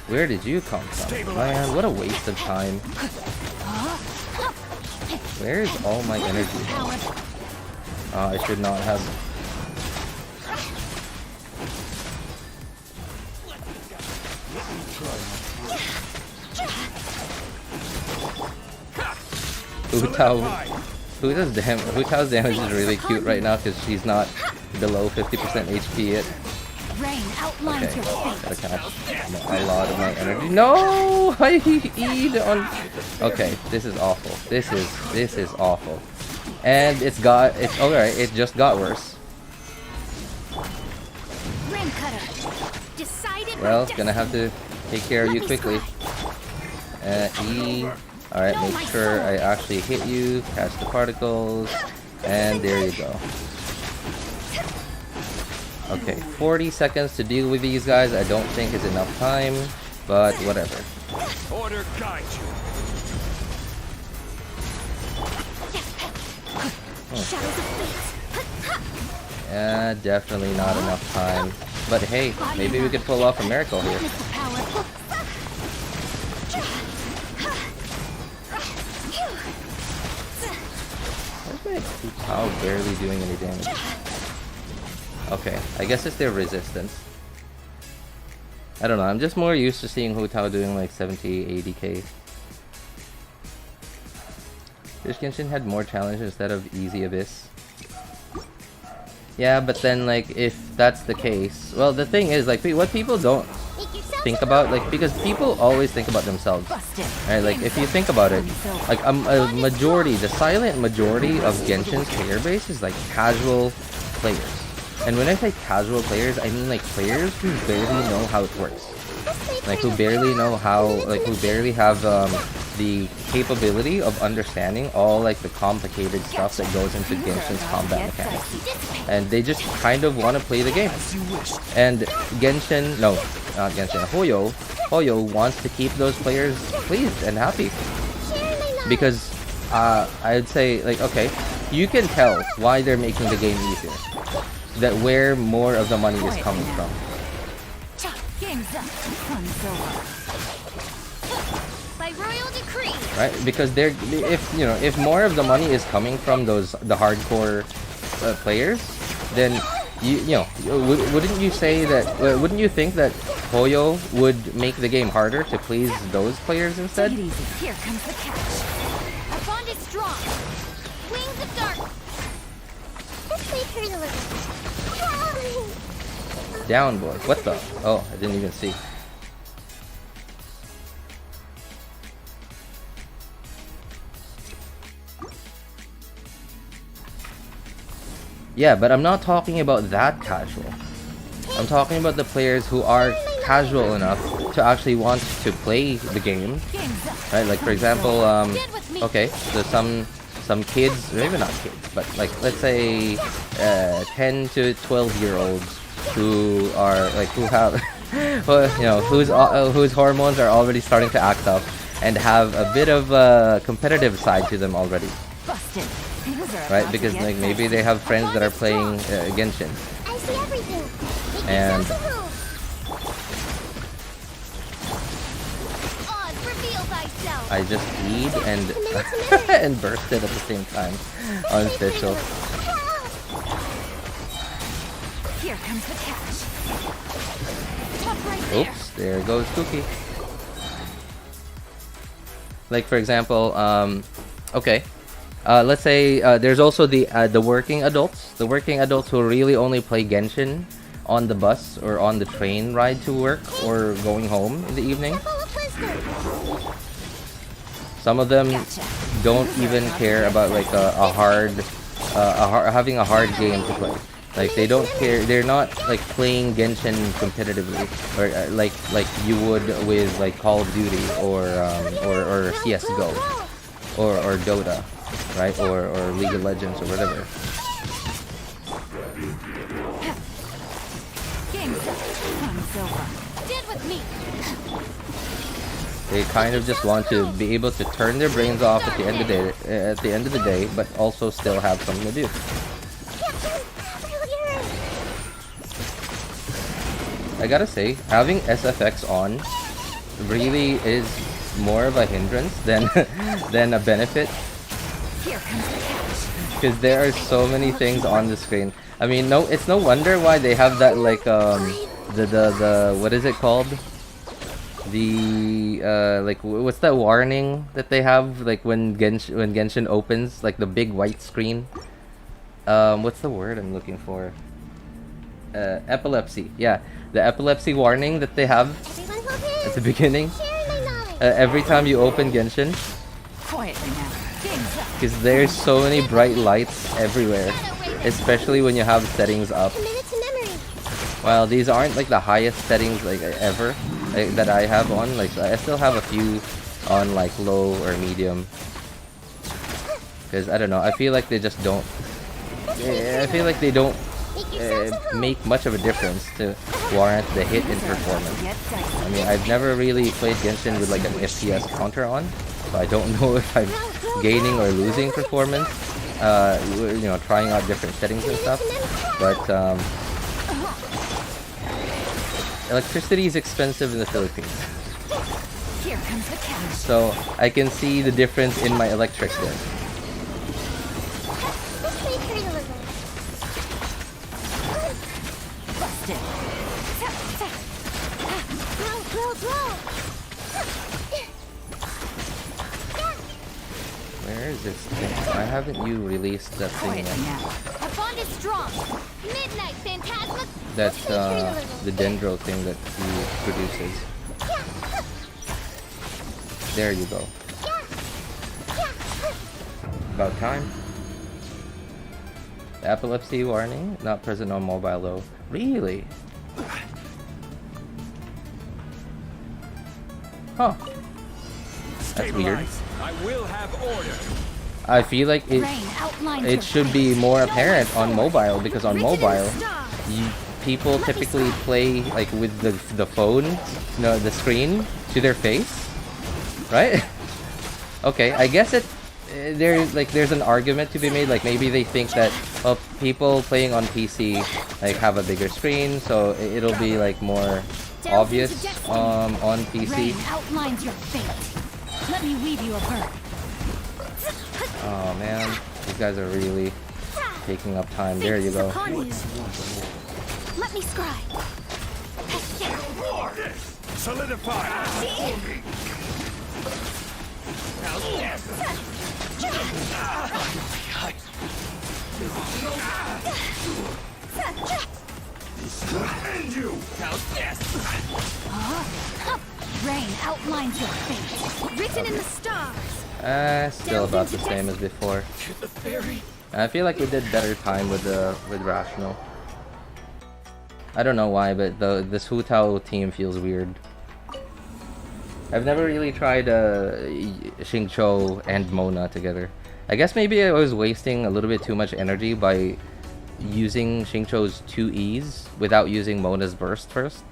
Where did you come from? Man, what a waste of time. Where's all my energy? Oh, I should not have. Hutao's damage is really cute right now because she's not below 50% HP yet. Rain outlines Okay, your fate. gotta catch a lot of my energy. No, I eat on. Okay, this is awful. This is awful, and it's alright. It just got worse. Rim cutter. Decided. Well, gonna have to take care of you quickly. E. Alright, make sure I actually hit you, catch the particles, and there you go. Okay, 40 seconds to deal with these guys. I don't think is enough time, but whatever. Order guide you. Shadows of fate. Definitely not enough time. But hey, maybe we could pull off a miracle here. Why is my Hutao barely doing any damage? Okay, I guess it's their resistance. I don't know, I'm just more used to seeing Hutao doing like 70, 80k. Wish Genshin had more challenges instead of easy abyss. Yeah, but then like if that's the case, well the thing is like what people don't think about, like because people always think about themselves, right? Like if you think about it, like a majority, the silent majority of Genshin's player base is like casual players. And when I say casual players, I mean like players who barely know how it works. Like who barely know how, like who barely have the capability of understanding all like the complicated stuff that goes into Genshin's combat mechanics. And they just kind of want to play the game. And Genshin, no, not Genshin, Hoyo wants to keep those players pleased and happy. Because I'd say like, okay, you can tell why they're making the game easier. That where more of the money is coming from. By royal decree. Right, because they're, if more of the money is coming from the hardcore players, then wouldn't you say that? Wouldn't you think that Hoyo would make the game harder to please those players instead? Here comes the catch. Our bond is strong. Wings of dark. This way through the river. Down, boy. What the? Oh, I didn't even see. Yeah, but I'm not talking about that casual. I'm talking about the players who are casual enough to actually want to play the game. Right? Like for example, okay, so some kids, maybe not kids, but like let's say 10 to 12-year-olds who are like who have whose hormones are already starting to act up and have a bit of a competitive side to them already. Right, because like maybe they have friends that are playing Genshin. I see everything. And I just eat and and bursted at the same time. Unofficial. Here comes the catch. Oops, there goes Cookie. Like for example, okay. Let's say there's also the working adults. The working adults who really only play Genshin on the bus or on the train ride to work or going home in the evening. Some of them don't even care about like having a hard game to play. Like they don't care. They're not like playing Genshin competitively or like you would with like Call of Duty or CS:GO or Dota. Right, or League of Legends or whatever. They kind of just want to be able to turn their brains off at the end of the day, but also still have something to do. I gotta say, having SFX on really is more of a hindrance than than a benefit. Because there are so many things on the screen. I mean, no, it's no wonder why they have that like the what is it called? The like what's that warning that they have like when Genshin opens, like the big white screen? What's the word I'm looking for? Epilepsy. Yeah, the epilepsy warning that they have at the beginning. Every time you open Genshin. Because there's so many bright lights everywhere, especially when you have settings up. Well, these aren't like the highest settings like ever that I have on. Like I still have a few on like low or medium. Because I don't know, I feel like they just don't. I feel like they don't make much of a difference to warrant the hit in performance. I mean, I've never really played Genshin with like an FPS counter on, so I don't know if I'm gaining or losing performance, trying out different settings and stuff, but electricity is expensive in the Philippines, so I can see the difference in my electric bill. Where is this thing? Why haven't you released that thing yet? Our bond is strong. Midnight Phantasma. That's the dendro thing that he produces. There you go. About time. Epilepsy warning, not present on mobile though. Really? Huh. That's weird. I will have order. I feel like it should be more apparent on mobile, because on mobile, people typically play like with the phone, the screen to their face, right? Okay, I guess there's an argument to be made. Like maybe they think that people playing on PC like have a bigger screen, so it'll be like more obvious on PC. Outlines your fate. Let me weave you a bird. Oh man, these guys are really taking up time. There you go. Let me scribe. Solidify. End you. Rain outlines your fate. Written in the stars. Still about the same as before. I feel like we did better time with Rational. I don't know why, but this Hu Tao team feels weird. I've never really tried Xingqiu and Mona together. I guess maybe I was wasting a little bit too much energy by using Xingqiu's 2 E's without using Mona's burst first.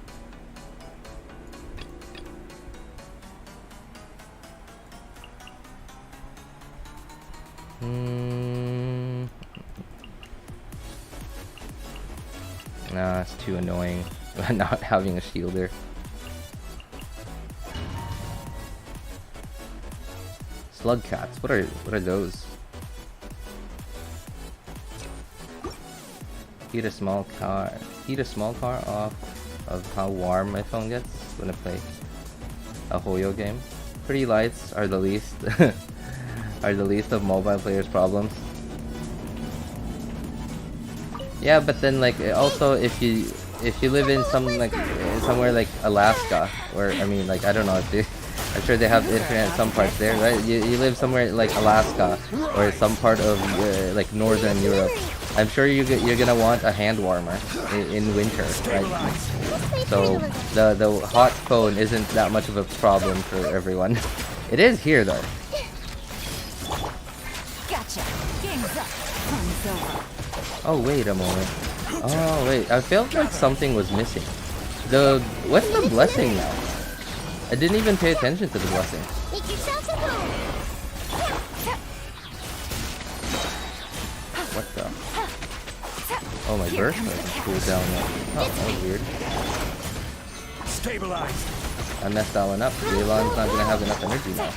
Nah, it's too annoying not having a shielder. Slug cats, what are those? Heat a small car off of how warm my phone gets when I play a Hoyo game. Pretty lights are the least are the least of mobile players' problems. Yeah, but then like also if you live in somewhere like Alaska, or I mean like I don't know if they, I'm sure they have internet in some parts there, right? You live somewhere like Alaska or some part of like northern Europe. I'm sure you're gonna want a hand warmer in winter, right? So the hot phone isn't that much of a problem for everyone. It is here though. Gotcha. Game's up. Time's over. Oh wait a moment. Oh wait, I felt like something was missing. What's the blessing now? I didn't even pay attention to the blessing. Make yourself at home. What the? Oh, my burst doesn't cool down yet. Oh, that was weird. Stabilize. I messed that one up. Eulon's not gonna have enough energy now.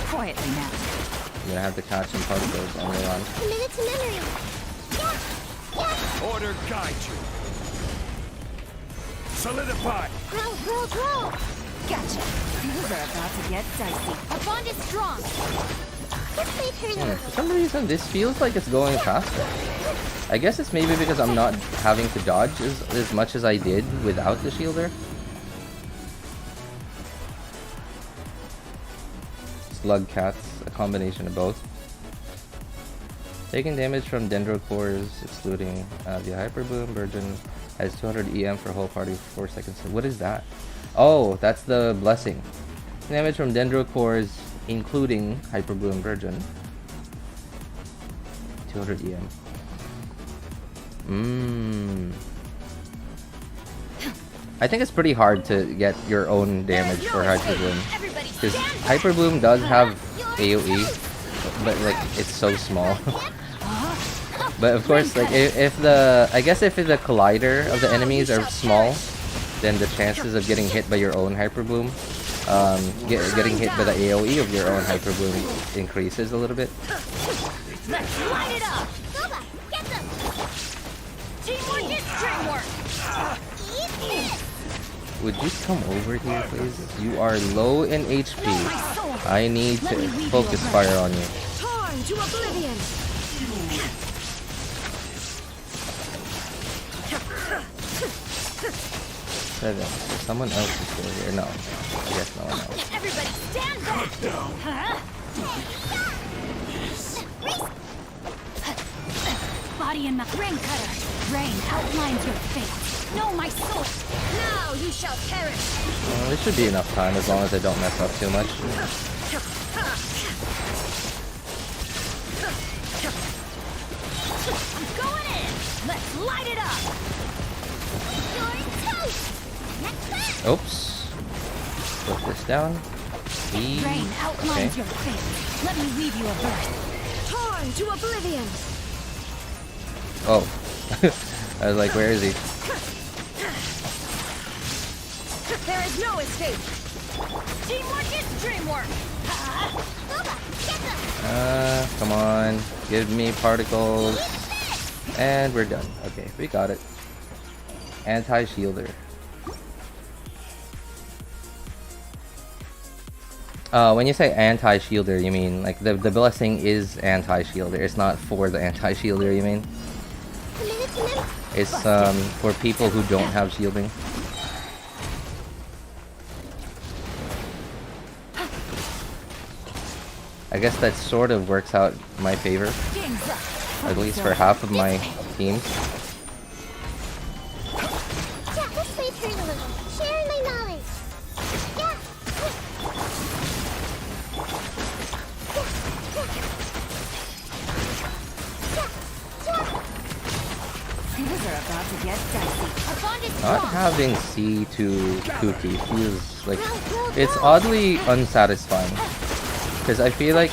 Quietly now. I'm gonna have to catch some particles on Eulon. Commit to memory. Order guide you. Solidify. Grow. Gotcha. Things are about to get dicey. Our bond is strong. For some reason, this feels like it's going faster. I guess it's maybe because I'm not having to dodge as much as I did without the shielder. Slug cats, a combination of both. Taking damage from dendro cores, excluding the hyper boom. Virgin has 200 EM for whole party for 4 seconds. What is that? Oh, that's the blessing. Damage from dendro cores, including hyper bloom Virgin. 200 EM. I think it's pretty hard to get your own damage for hyper bloom, because hyper bloom does have AoE, but like it's so small. But of course, like if the collider of the enemies are small, then the chances of getting hit by your own hyper bloom, getting hit by the AoE of your own hyper bloom increases a little bit. Let's light it up. Goba, get them. Teamwork is dreamwork. Would you come over here, please? You are low in HP. I need to focus fire on you. to oblivion! Seven. Someone else is still here. No. I guess no one else. Everybody stand back! Huh? Body in my ring cutter. Rain outlines your fate. Know my soul. Now you shall perish. Well, it should be enough time as long as I don't mess up too much. I'm going in. Let's light it up. You're toast. Oops. Put this down. Rain outlines Okay. your fate. Let me weave you a verse. Torn to oblivion. Oh. I was like, where is he? There is no escape. Teamwork is dreamwork. Come on. Give me particles. And we're done. Okay, we got it. Anti-shielder. When you say anti-shielder, you mean like the blessing is anti-shielder. It's not for the anti-shielder, you mean? It's for people who don't have shielding. I guess that sort of works out in my favor. At least for half of my team. Let's play turn a little. Sharing my knowledge. Things are about to get dicey. Our bond is Not strong. having C2 Cookie feels like it's oddly unsatisfying. Because I feel like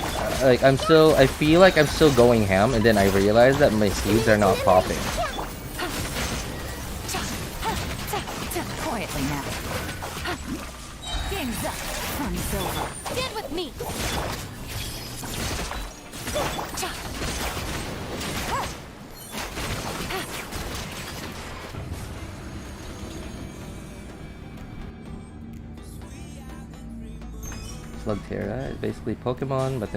I'm still going ham, and then I realize that my seeds are not popping. Quietly now. Game's up. Fun over. Stand with me. Slugterra is basically Pokemon, but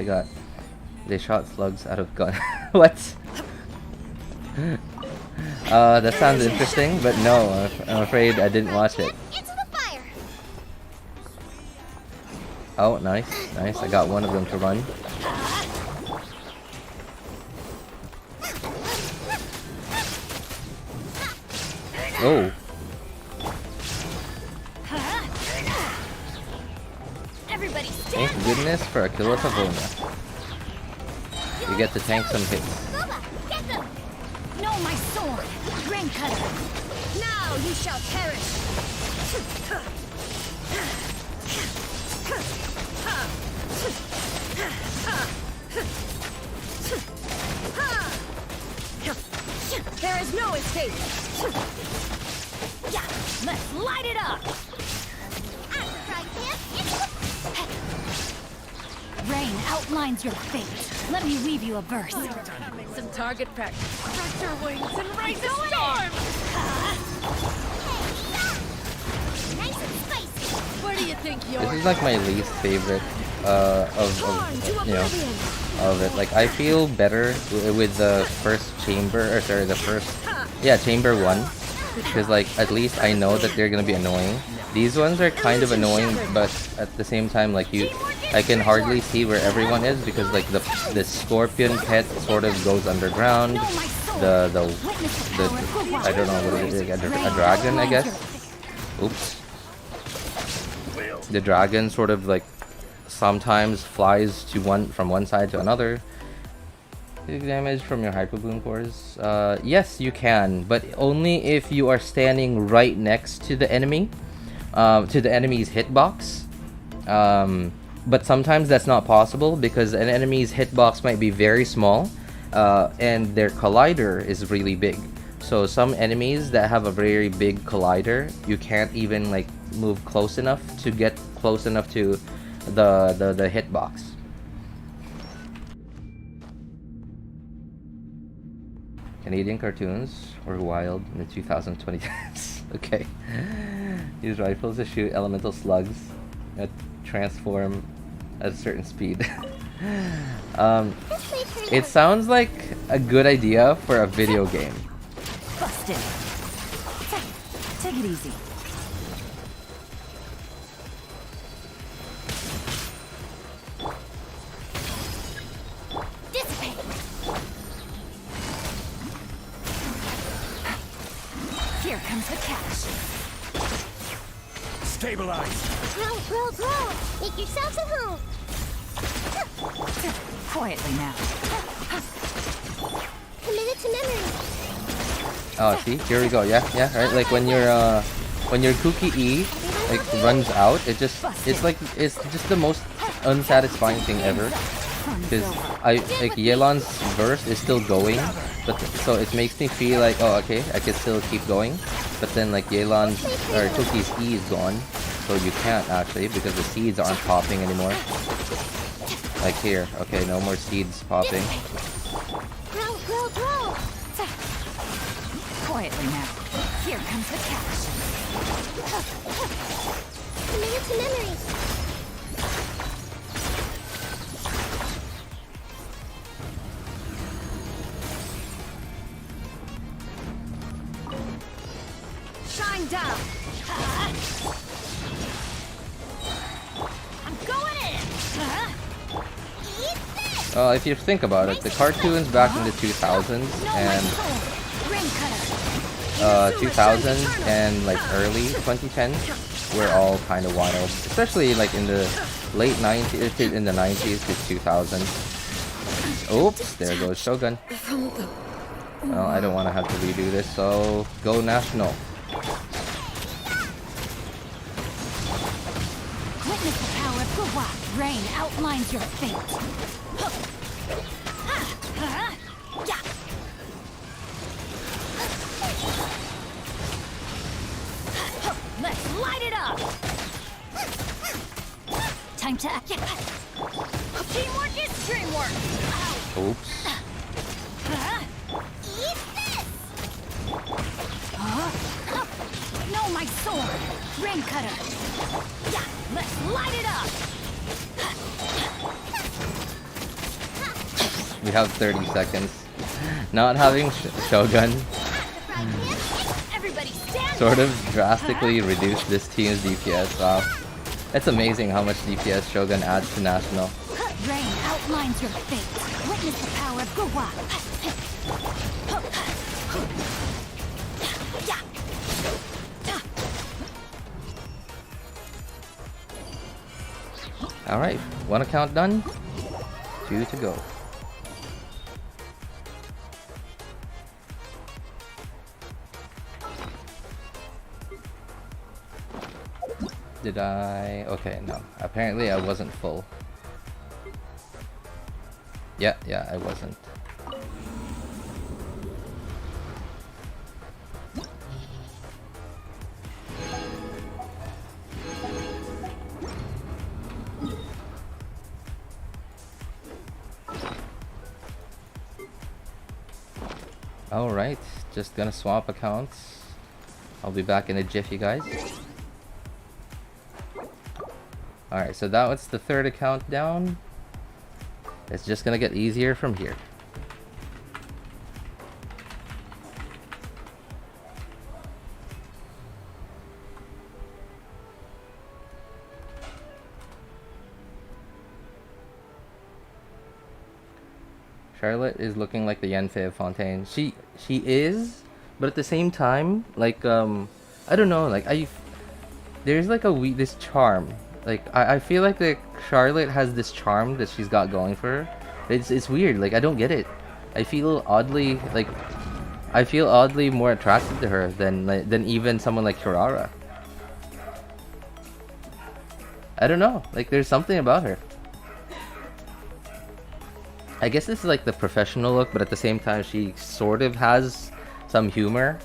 they shot slugs out of gun. What? That sounds interesting, but no, I'm afraid I didn't watch it. Into the fire. Oh, nice, nice. I got one of them to run. Oh, Everybody thank stand. goodness for a kill of Khvarena. You get to tank some hits. Get them. Know my sword. Ring cutter. Now you shall perish. There is no escape. Yeah, let's light it up. Rain outlines your fate. Let me weave you a verse. Some target practice. Stretch your wings and raise a storm! Nice and spicy. Where do you think you're? This is like my least favorite of it. Like I feel better with the first chamber, or sorry, the first chamber 1, because like at least I know that they're gonna be annoying. These ones are kind of annoying, but at the same time, like I can hardly see where everyone is because like the scorpion pet sort of goes underground. The I don't know what it is, like a dragon, I guess. Oops. The dragon sort of like sometimes flies to from one side to another. Take damage from your hyper bloom cores. Yes, you can, but only if you are standing right next to the enemy, to the enemy's hitbox. But sometimes that's not possible because an enemy's hitbox might be very small, and their collider is really big. So some enemies that have a very big collider, you can't even like move close enough to get close enough to the hitbox. Canadian cartoons or wild in the 2020s. Okay. Use rifles to shoot elemental slugs that transform at a certain speed. It sounds like a good idea for a video game. Busted. Take it easy. Dissipate. Here comes the catch. Stabilize. Grow. Make yourselves at home. Quietly now. Committed to memory. Oh, see, here we go. Yeah, right. Like when your cookie E like runs out, it's just the most unsatisfying thing ever. Because like Yelan's verse is still going, but so it makes me feel like, oh, okay, I can still keep going. But then like Yelan's or Cookie's E is gone, so you can't actually because the seeds aren't popping anymore. Like here, okay, no more seeds popping. Grow. Quietly now. Here comes the catch. Committed to memory. Shine down. I'm going in. If you think about it, the cartoons back in the 2000s and 2000s and like early 2010s were all kind of wild, especially like in the late 90s, in the 90s to 2000s. Oops, there goes Shogun. Well, I don't want to have to redo this, so go national. Witness the power of Khvarena. Rain outlines your fate. Let's light it up. Time to act. Teamwork is dreamwork. Oops. Eat this. No, my sword. Rain cutter. Yeah, let's light it up. We have 30 seconds. Not having Shogun Everybody stand. sort of drastically reduced this team's DPS. Wow. It's amazing how much DPS Shogun adds to national. Rain outlines your fate. Witness the power of Khvarena. Alright, 1 account done. 2 to go. Did I? Okay, no. Apparently I wasn't full. Yeah, I wasn't. Alright, just gonna swap accounts. I'll be back in a jiff, you guys. Alright, so that was the 3rd account down. It's just gonna get easier from here. Charlotte is looking like the Yenfei of Fontaine. She is, but at the same time, like I don't know, like there's like this charm. Like I feel like the Charlotte has this charm that she's got going for her. It's weird. Like I don't get it. I feel oddly more attracted to her than even someone like Kirara. I don't know. Like there's something about her. I guess this is like the professional look, but at the same time she sort of has some humor.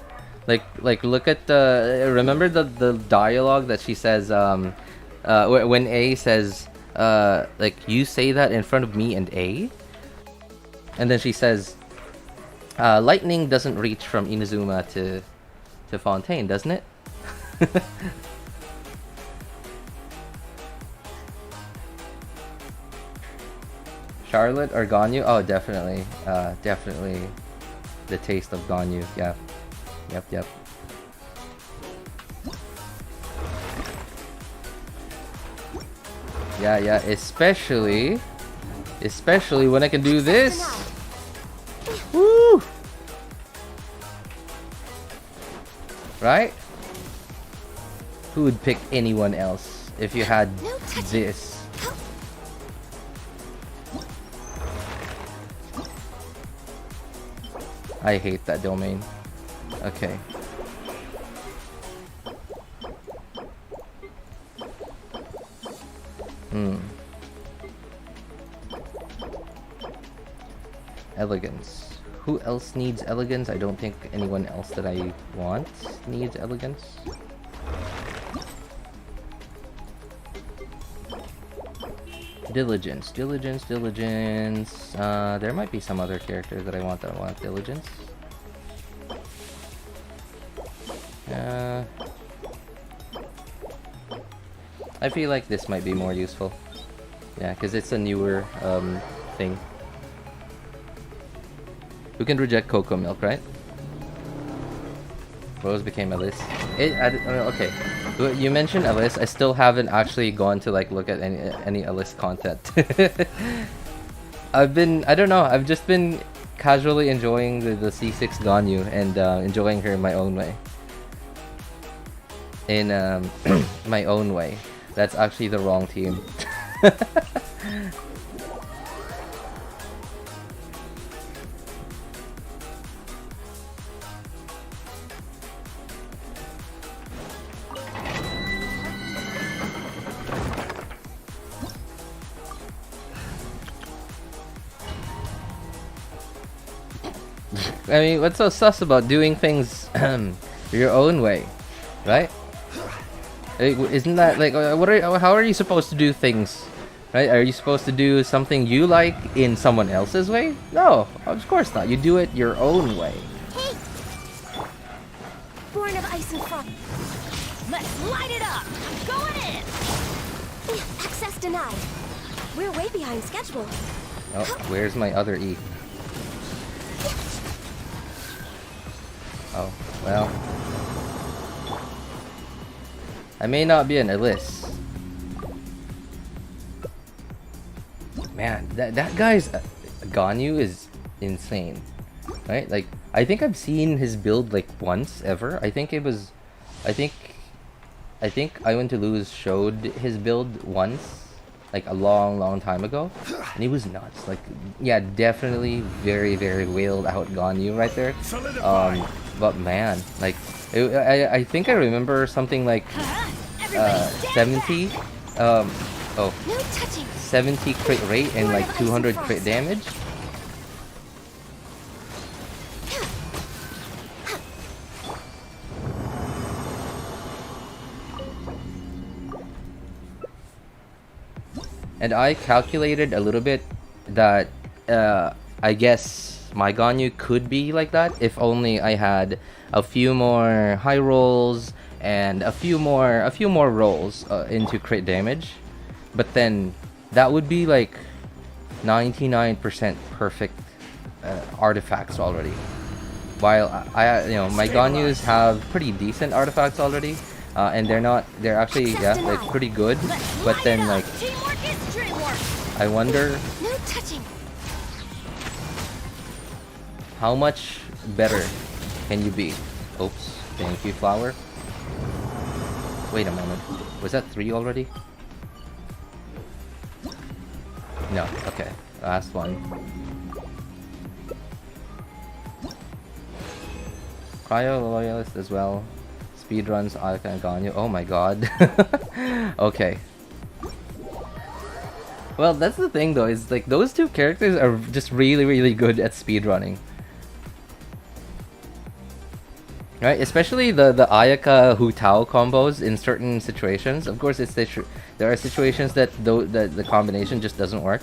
Like look at remember the dialogue that she says when A says like you say that in front of me and A, and then she says lightning doesn't reach from Inazuma to Fontaine, doesn't it? Charlotte or Ganyu? Oh, definitely. Definitely the taste of Ganyu. Yeah. Yep. Yeah, especially when I can do this. Woo! Right? Who would pick anyone else if you had this? I hate that domain. Okay. Elegance. Who else needs elegance? I don't think anyone else that I want needs elegance. Diligence. There might be some other characters that I want diligence. I feel like this might be more useful. Yeah, because it's a newer thing. We can reject cocoa milk, right? Rose became Alice. Okay. You mentioned Alice. I still haven't actually gone to like look at any Alice content. I don't know. I've just been casually enjoying the C6 Ganyu and enjoying her in my own way. In my own way. That's actually the wrong team. I mean, what's so sus about doing things your own way, right? Isn't that like how are you supposed to do things, right? Are you supposed to do something you like in someone else's way? No, of course not. You do it your own way. Hey! Born of ice and frost. Let's light it up! Going in! Access denied. We're way behind schedule. Oh, where's my other E? Oh, well. I may not be an Alice. Man, that guy's Ganyu is insane. Right? Like, I think I've seen his build like once ever. I think I Went to Lose showed his build once. Like a long time ago. And he was nuts. Like, yeah, definitely very wailed out Ganyu right there. But man, like, I think I remember something like 70 70 crit rate and like 200 crit damage. And I calculated a little bit that I guess my Ganyu could be like that if only I had a few more high rolls and a few more rolls into crit damage. But then that would be like 99% perfect artifacts already. While my Ganyus have pretty decent artifacts already, and they're actually like pretty good. But then like I wonder how much better can you be? Oops, thank you, flower. Wait a moment, was that 3 already? No, okay, last one. Cryo Loyalist as well. Speedruns, Alka and Ganyu. Oh my god. Okay. Well, that's the thing though, is like those two characters are just really good at speedrunning. Right, especially the Ayaka Hu Tao combos in certain situations. Of course, there are situations that the combination just doesn't work,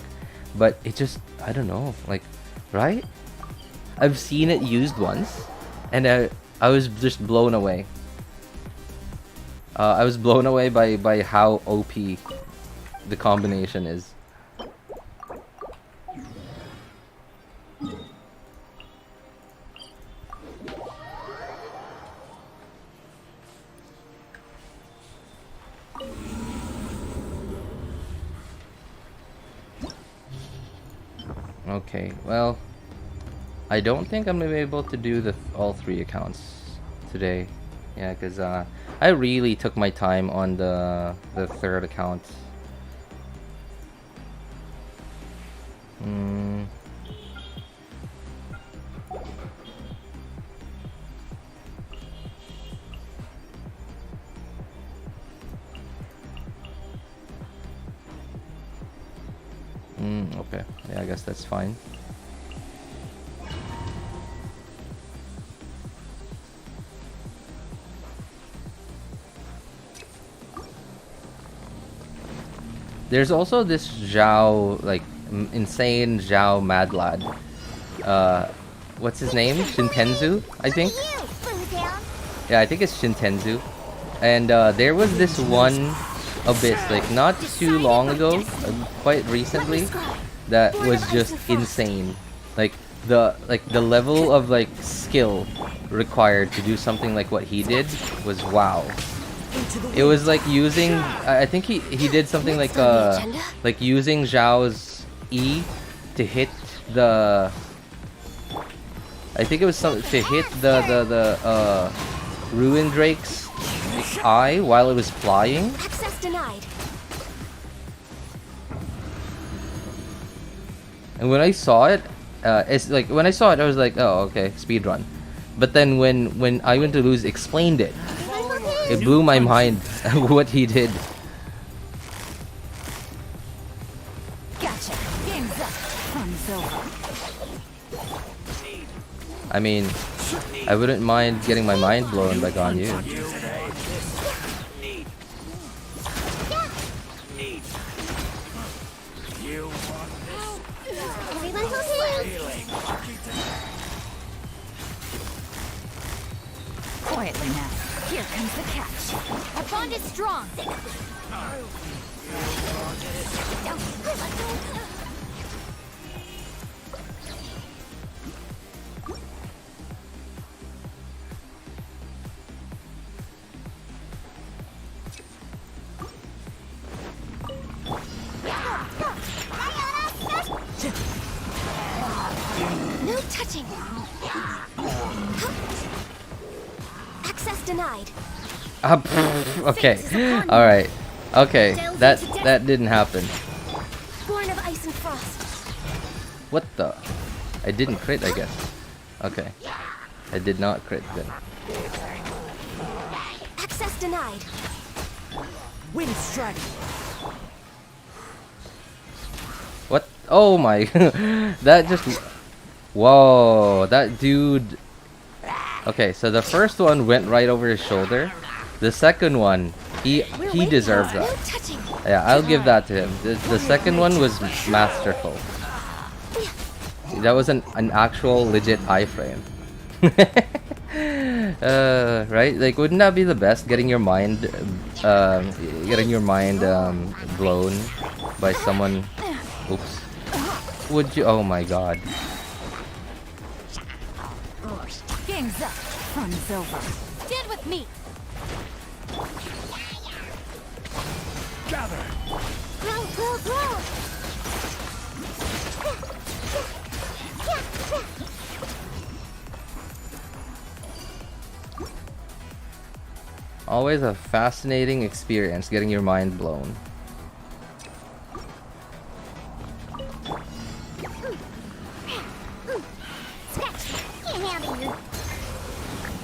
but it just, I don't know, like, right? I've seen it used once, and I was just blown away. I was blown away by how OP the combination is. Okay, well, I don't think I'm gonna be able to do all 3 accounts today. Yeah, because I really took my time on the 3rd account. Okay. Yeah, I guess that's fine. There's also this Zhao, like, insane Zhao mad lad. What's his name? Shintenzu, I think? Yeah, I think it's Shintenzu. And there was this one abyss, like, not too long ago, quite recently, that was just insane. Like, the level of, like, skill required to do something like what he did was wow. It was like using, I think he did something like using Zhao's E to hit the, I think it was something to hit the Ruin Drake's eye while it was flying. Access denied. And when I saw it, it's like when I saw it, I was like, oh, okay, speedrun. But then when I went to lose explained it, it blew my mind what he did. Gotcha. Game's up. Fun's over. I mean, I wouldn't mind getting my mind blown by Ganyu. Everyone's okay. Quietly now. Here comes the catch. Our bond is strong. No touching. Access denied. Okay, all right, okay, that didn't happen. Born of ice and frost. What the? I didn't crit, I guess. Okay, I did not crit then. Access denied. Wind strike. What? Oh my! That just. Whoa! That dude. Okay, so the first one went right over his shoulder. The second one, he deserves No that. touching. Yeah, I'll give that to him. The second one was masterful. That was an actual legit iframe. Right? Like, wouldn't that be the best? Getting your mind blown by someone. Oops. Would you? Oh my god. Game's up. Fun's over. Stand with me. Gather. Grow, grow, grow. Always a fascinating experience getting your mind blown.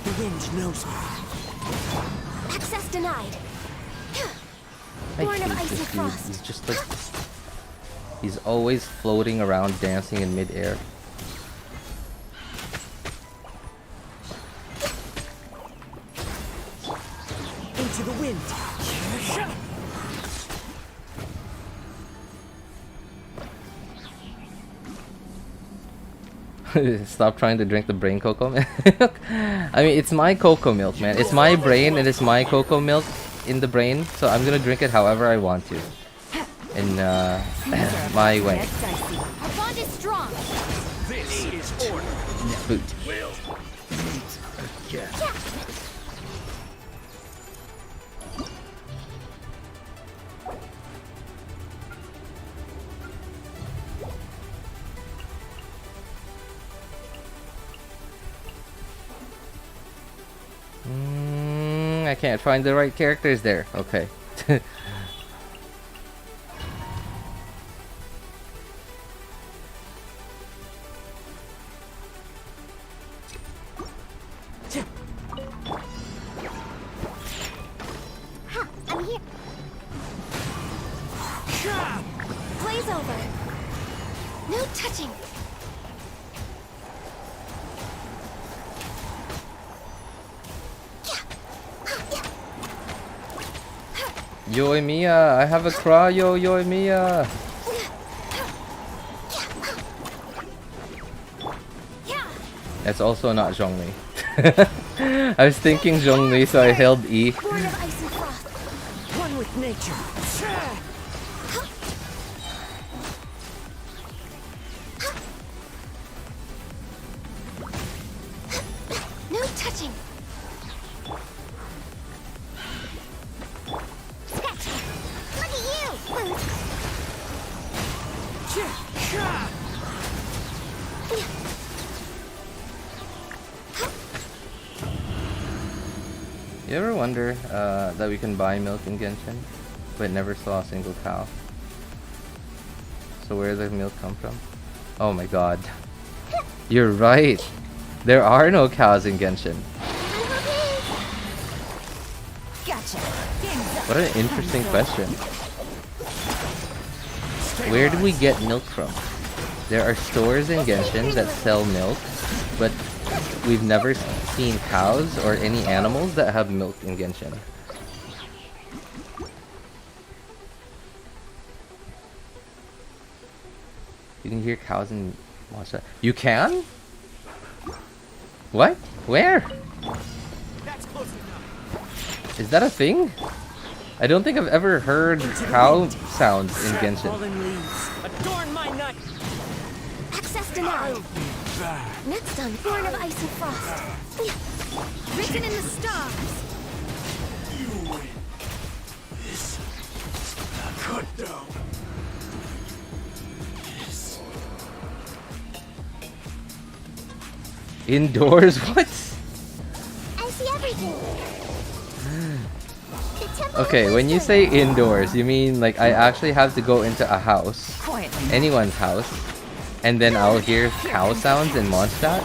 The wind knows me. Access denied. I Born of hate ice this and dude. frost. He's just like, he's always floating around, dancing in midair. Into the wind. Stop trying to drink the brain cocoa milk. I mean, it's my cocoa milk, man. It's my brain and it's my cocoa milk in the brain, so I'm gonna drink it however I want to. In my way. Our bond is strong. This is order. Boot. Will meet again. I can't find the right characters there. Okay. Ha! I'm here. Blaze over. No touching. Yoimiya, I have a cryo, Yoimiya. That's also not Zhongli. I was thinking Zhongli, so I held E. Born of ice and frost. One with nature. No touching. Sketch. Look at you. You ever wonder that we can buy milk in Genshin, but never saw a single cow? So where does the milk come from? Oh my god. You're right! There are no cows in Genshin. Gotcha. What an interesting question. Where do we get milk from? There are stores in Genshin that sell milk, but we've never seen cows or any animals that have milk in Genshin. You can hear cows in Matcha. You can? What? Where? Is that a thing? I don't think I've ever heard cow sounds in Genshin. Adorn my nut. Access denied. Next on Born of Ice and Frost. Written in the stars. Indoors? What? I see everything. Okay, when you say indoors, you mean like I actually have to go into a house, anyone's house, and then I'll hear cow sounds in Mondstadt?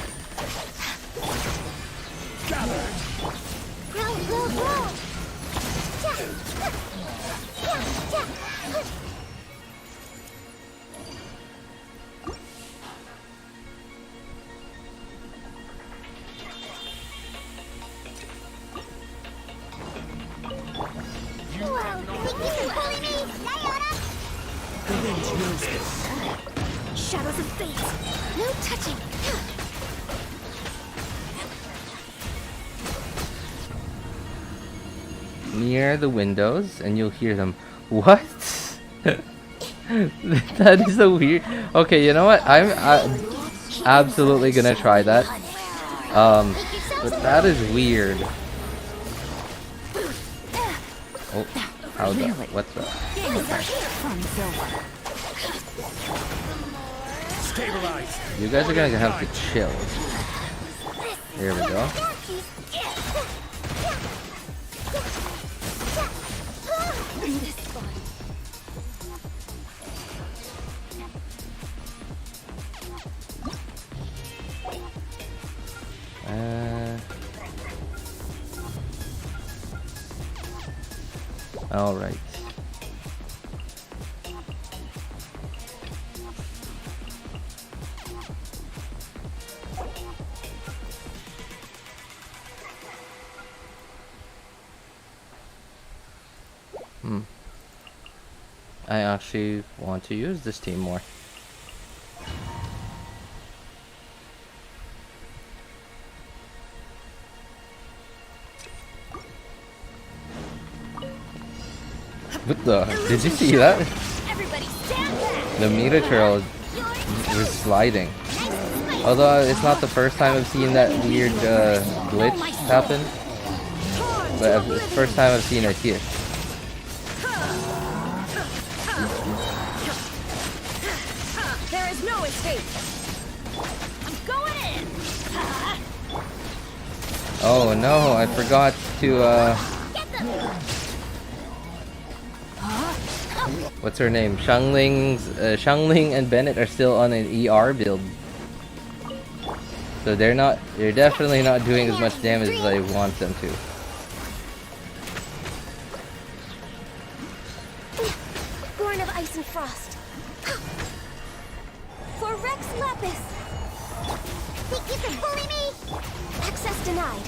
Grow, grow, grow. Shadows of fate. No touching. Near the windows, and you'll hear them. What? That is so weird. Okay, you know what? I'm absolutely gonna try that. But that is weird. Oh, how's that? What's that? Stabilize. You guys are gonna have to chill. There we go. All right. I actually want to use this team more. What the? Did you see that? Everybody stand back. The meter trail was sliding. Although it's not the first time I've seen that weird glitch happen. But it's the first time I've seen it here. There is no escape. I'm going in. Oh no, I forgot to what's her name? Xiangling and Bennett are still on an ER build. So they're definitely not doing as much damage as I want them to. Born of ice and frost. For Rex Lapis. Think you can bully me? Access denied.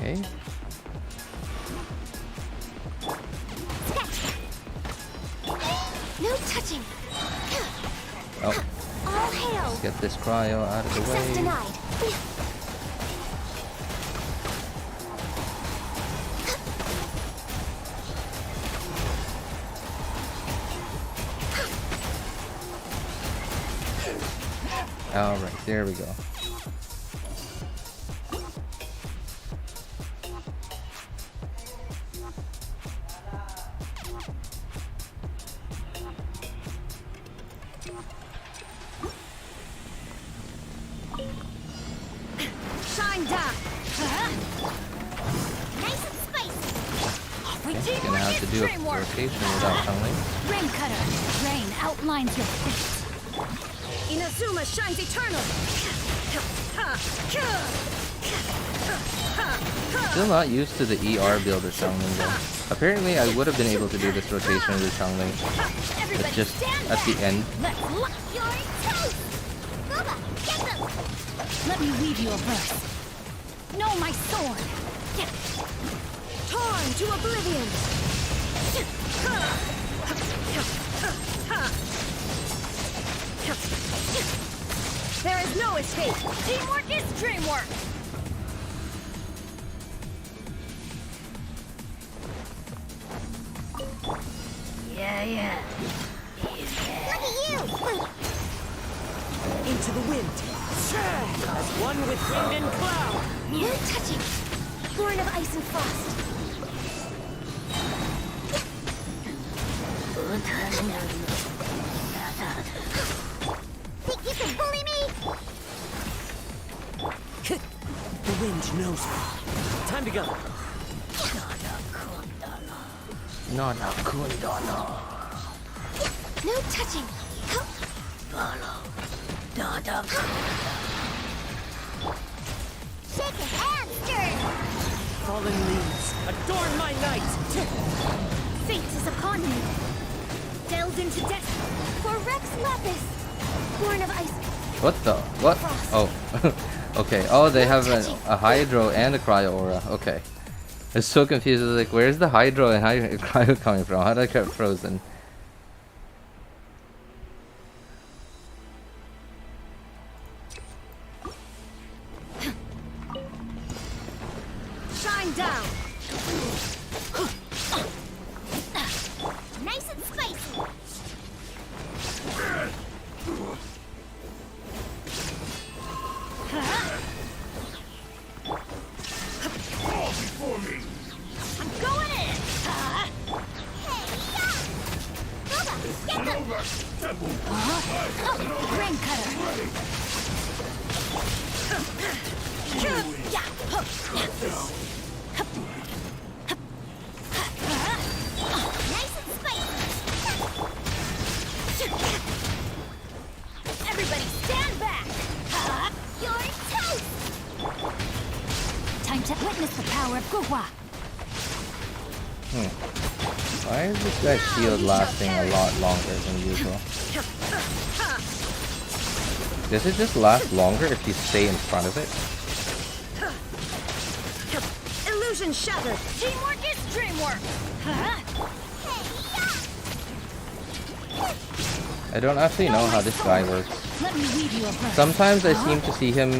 Okay. No touching. Oh, All hail. let's get this cryo out of the Access way. denied. Alright, there we go. Shine down. Nice and spicy. Gonna have to do a rotation without Xiangling. Rain cutter. Rain outlines your fate. Inazuma shines eternal. Still not used to the ER build of Xiangling though. Apparently I would have been able to do this rotation with Xiangling, but just at the end. Let's lock your toes. Bubba, get them. Let me weave you a verse. Know my sword. Torn to oblivion. There is no escape. Teamwork is dreamwork. Yeah. Look at you. Into the wind. As one with wind and cloud. No touching. Born of ice and frost. Think you can bully me? The wind knows me. Time to go. Nana Kundana. No touching. Shake his hand, stir. Fallen leaves, adorn my night. Fate is upon me. Delved into death. For Rex Lapis. Born of ice. What the? What? Oh. Okay. Oh, they have a Hydro and a Cryo Aura. Okay. I was so confused. I was like, where's the Hydro and Cryo coming from? How did I get frozen? Shine down. Nice and spicy. Fall before me. I'm going in. Hey, yeah. Bubba, get them. Rain cutter. Nice and spicy. Everybody stand back. You're toast. Time to witness the power of Gugwa. Why is this guy's shield lasting a lot longer than usual? Does it just last longer if you stay in front of it? Illusion shattered. Teamwork is dreamwork. I don't actually know how this guy works. Let me weave you a verse. Sometimes I seem to see him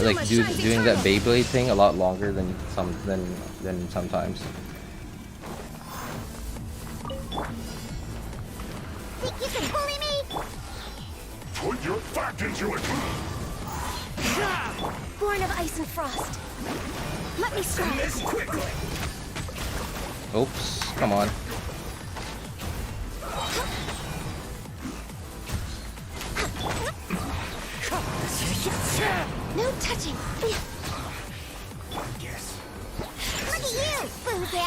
like doing that Beyblade thing a lot longer than sometimes. Think you can bully me? Put your back into it. Born of ice and frost. Let me strike. This quickly. Oops, come on. No touching. Yes. Look at you, Boozle.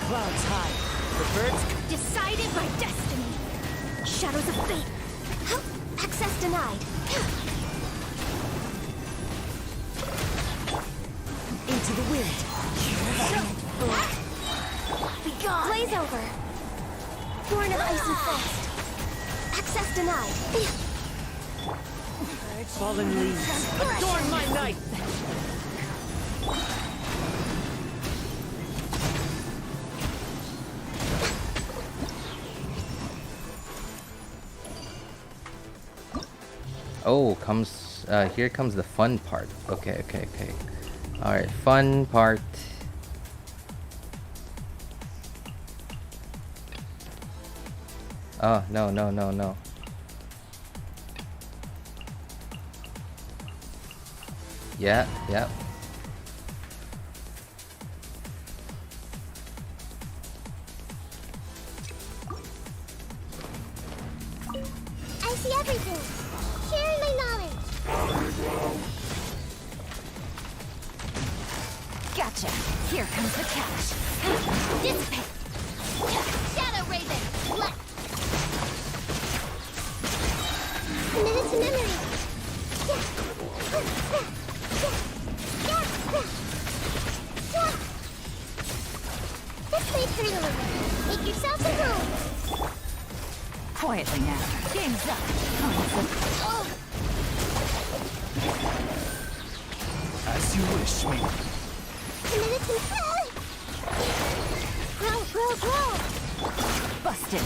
Clouds high. The birds Decided by destiny. Shadows of fate. Access denied. into the wind. Be gone. Blaze over. Born of ice and frost. Access denied. Fallen leaves. Adorn my night. Oh, here comes the fun part. Okay. Alright, fun part. Oh, no. Yeah. I see everything. Sharing my knowledge. Gotcha. Here comes the cash. Dissipate. Shadow Raven. Left. Committed to memory. This way through the river. Make yourself at home. Quietly now. Game's up. As you wish, Miko. Committed to grow. Busted.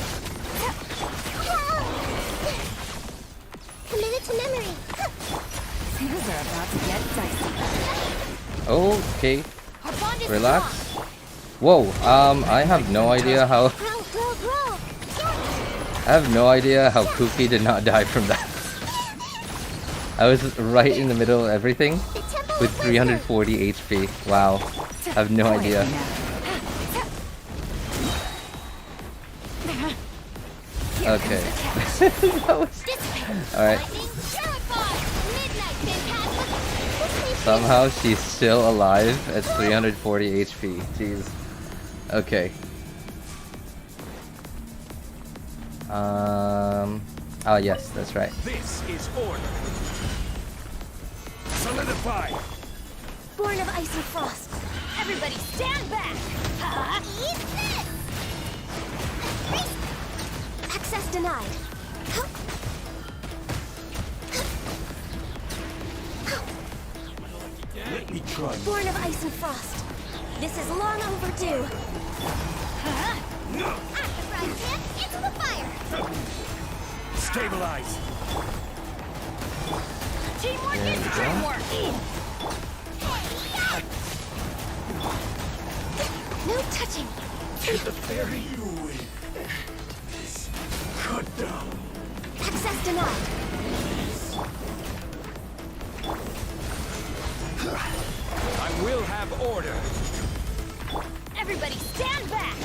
Committed to memory. Things are about to get dicey. Okay, Our bond is relax. strong. Whoa, I have no idea how Grow. I have no idea how Kuki did not die from that. I was right in the middle of everything The temple with is rescued. 340 HP. Wow. I have no idea. Okay. Alright. Lightning, terrified. Midnight phantasm. Somehow she's still alive at 340 HP. Jeez. Okay. Oh yes, that's right. This is order. Solidify. Born of ice and frost. Everybody stand back! Eat this! Access denied. Let me try. Born of ice and frost. This is long overdue. At the frying pan, into the fire. Stabilize. Teamwork is teamwork! No touching. Get the fairy. Cut down. Access denied. I will have order. Everybody stand back!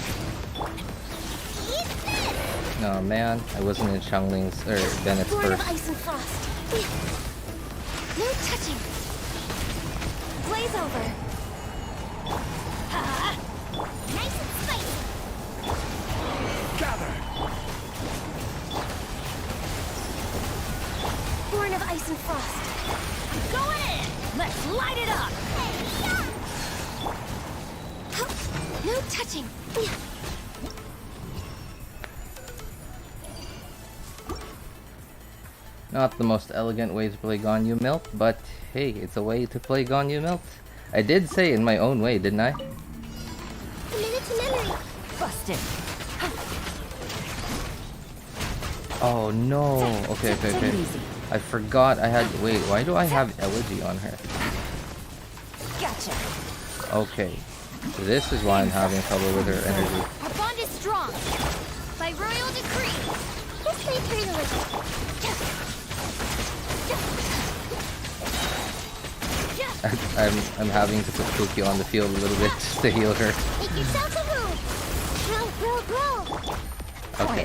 Eat this! Oh man, I wasn't in Xiangling's or Bennett's Born of first. ice and frost. No touching. Blaze over. Nice and spicy. Gather. Born of ice and frost. Go in! Let's light it up! No touching. Not the most elegant way to play Ganyu Melt, but hey, it's a way to play Ganyu Melt. I did say in my own way, didn't I? Committed to memory. Busted! Oh no. Okay. I forgot I had. Wait, why do I have Elegy on her? Gotcha! Okay. So this is why I'm having trouble with her energy. Our bond is strong. By royal decree. This way through the river. I'm having to put Cookie on the field a little bit just to heal her. Make yourself a move. Grow. Okay.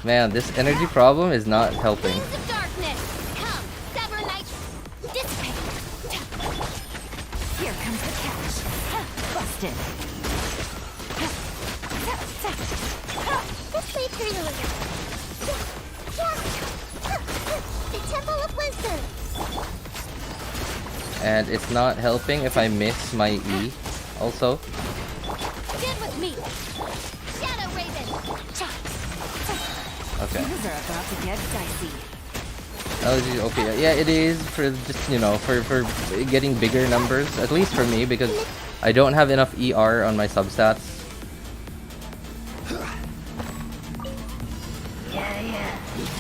Man, this energy problem is not helping. Wings of darkness. Come, Sybranax. Dissipate. Here comes the catch. Busted. This way through the river. The Temple of Wisdom. And it's not helping if I miss my E also. Get with me. Shadow Raven. Okay. Things are about to get dicey. Okay, yeah, it is for just, you know, for getting bigger numbers, at least for me, because I don't have enough ER on my substats.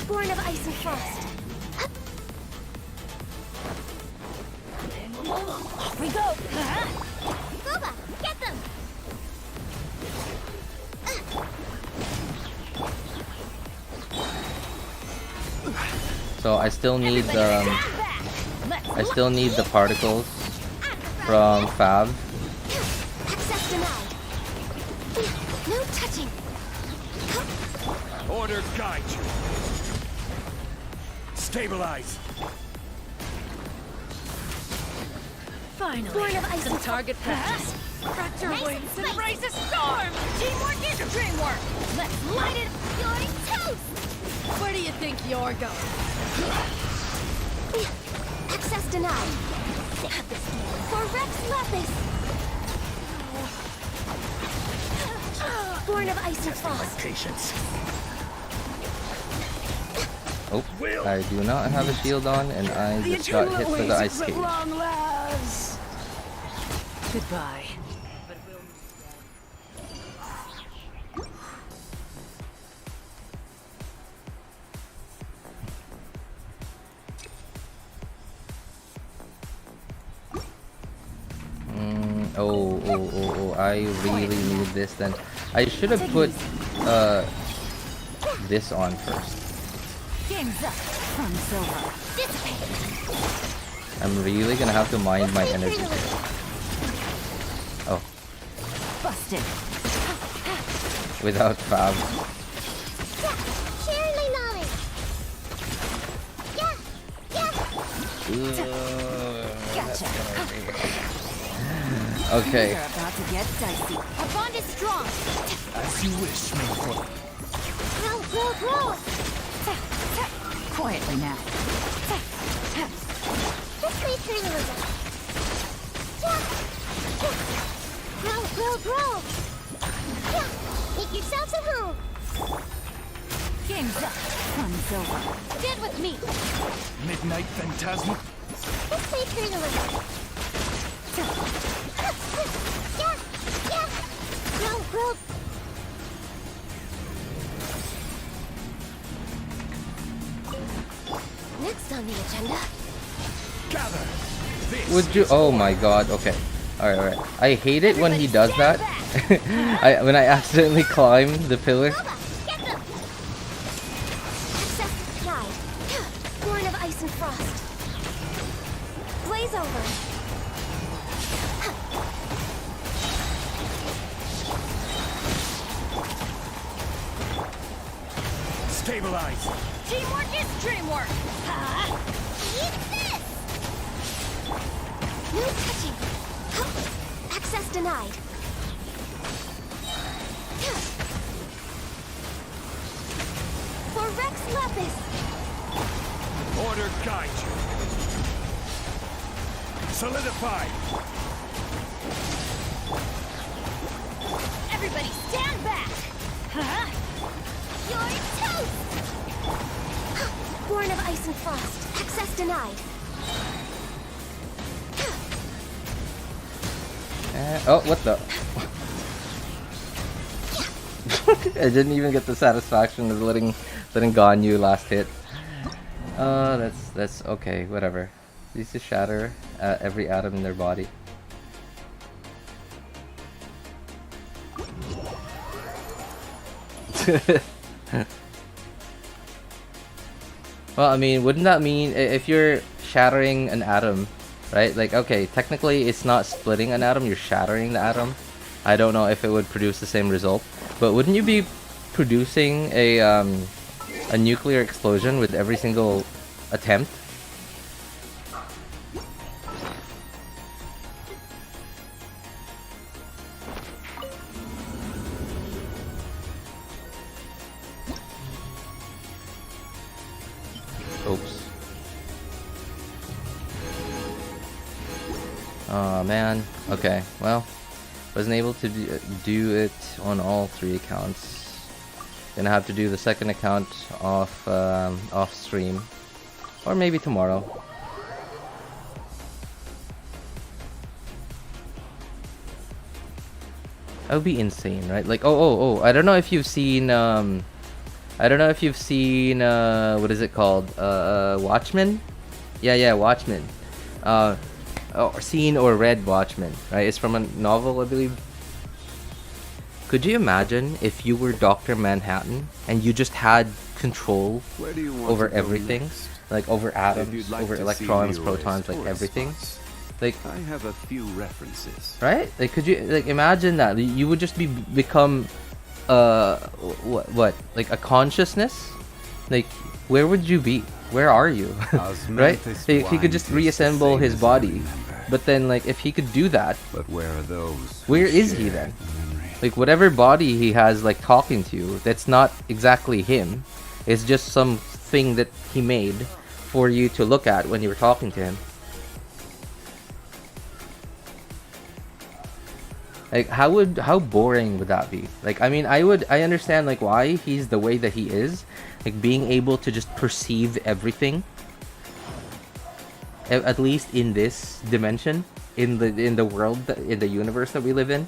Born of ice and frost. Off we go. Boba, get them. So I still need the particles from Fab. Access denied. No touching. Order guide you. Stabilize. Finally, Born of ice some and target practice. Stretch your Nice and wings and spicy. raise a storm! Teamwork is dreamwork. Let's light it. You're toast. Where do you think you're going? Access denied. For Rex Lapis. Born of ice and frost. Patience. Oh, I do not have a shield on, and I just got hit for the ice cage. Goodbye. Oh, I really need this then. I should have put this on first. Game's up from silver. I'm really gonna have to mind my energy here. Oh, Busted. without Fab. Sharing my knowledge. Gotcha. Okay. Things are about to get dicey. Our bond is strong. As you wish, Miko. Grow. Quietly now. This way through the river. Grow. Make yourselves at home. Game's up from silver. Get with me. Midnight Phantasm. This way through the river. Grow. Next on the agenda. Gather. This Would you? is Oh my god. Okay. Alright. I hate it when he does that. When I accidentally climb the pillar. Get them. Access denied. Born of ice and frost. Blaze over. stabilize. Teamwork is dreamwork. Eat this. No touching. Access denied. For Rex Lapis. Order guide you. Solidify. Everybody stand back. You're toast. Born of ice and frost. Access denied. Oh, what the? I didn't even get the satisfaction of letting Ganyu last hit. That's okay, whatever. These just shatter every atom in their body. Well, I mean, wouldn't that mean if you're shattering an atom right? Like, okay, technically it's not splitting an atom, you're shattering the atom. I don't know if it would produce the same result, but wouldn't you be producing a nuclear explosion with every single attempt? Oops. Oh man. Okay, well, wasn't able to do it on all 3 accounts. Gonna have to do the second account off stream, or maybe tomorrow. That would be insane, right? Like, oh, I don't know if you've seen what is it called? Watchmen? Yeah, Watchmen. Or seen or read Watchmen, right? It's from a novel, I believe. Could you imagine if you were Dr. Manhattan and you just had control over everything? Like over atoms, over electrons, protons, like everything? Like, I have a few references. right? Like, could you like imagine that you would just become what like a consciousness? Like, where would you be? Where are you? Right? He could just reassemble his body, but then like if he could do that, but where are those? where is he then? Like, whatever body he has like talking to you, that's not exactly him. It's just something that he made for you to look at when you were talking to him. Like, how boring would that be? Like, I mean, I understand like why he's the way that he is, like being able to just perceive everything. At least in this dimension, in the world, in the universe that we live in,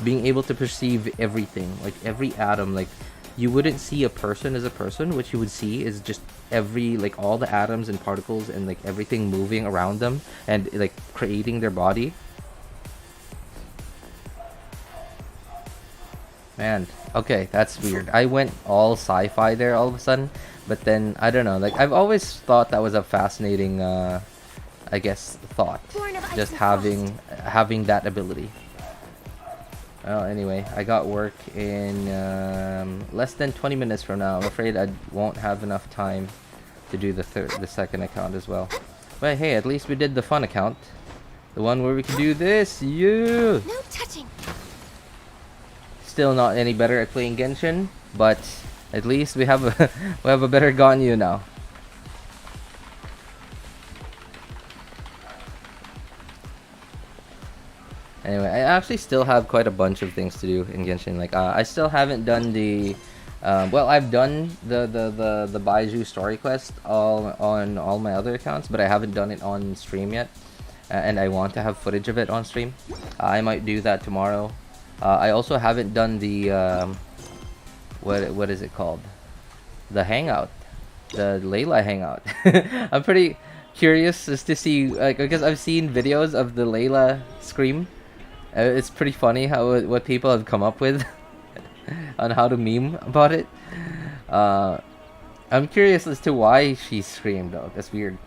being able to perceive everything, like every atom. Like, you wouldn't see a person as a person. What you would see is just like all the atoms and particles and like everything moving around them and like creating their body. Man, okay, that's weird. I went all sci-fi there all of a sudden, but then I don't know. Like, I've always thought that was a fascinating, I guess, thought. Just having that ability. Well, anyway, I got work in less than 20 minutes from now. I'm afraid I won't have enough time to do the second account as well. But hey, at least we did the fun account, the one where we can do this. Yeah. No touching. Still not any better at playing Genshin, but at least we have a better Ganyu now. Anyway, I actually still have quite a bunch of things to do in Genshin. Like, I still haven't done the well, I've done the Baiju story quest on all my other accounts, but I haven't done it on stream yet, and I want to have footage of it on stream. I might do that tomorrow. I also haven't done the what is it called? The hangout, the Layla hangout. I'm pretty curious as to see, like, because I've seen videos of the Layla scream. It's pretty funny what people have come up with on how to meme about it. I'm curious as to why she screamed though. That's weird.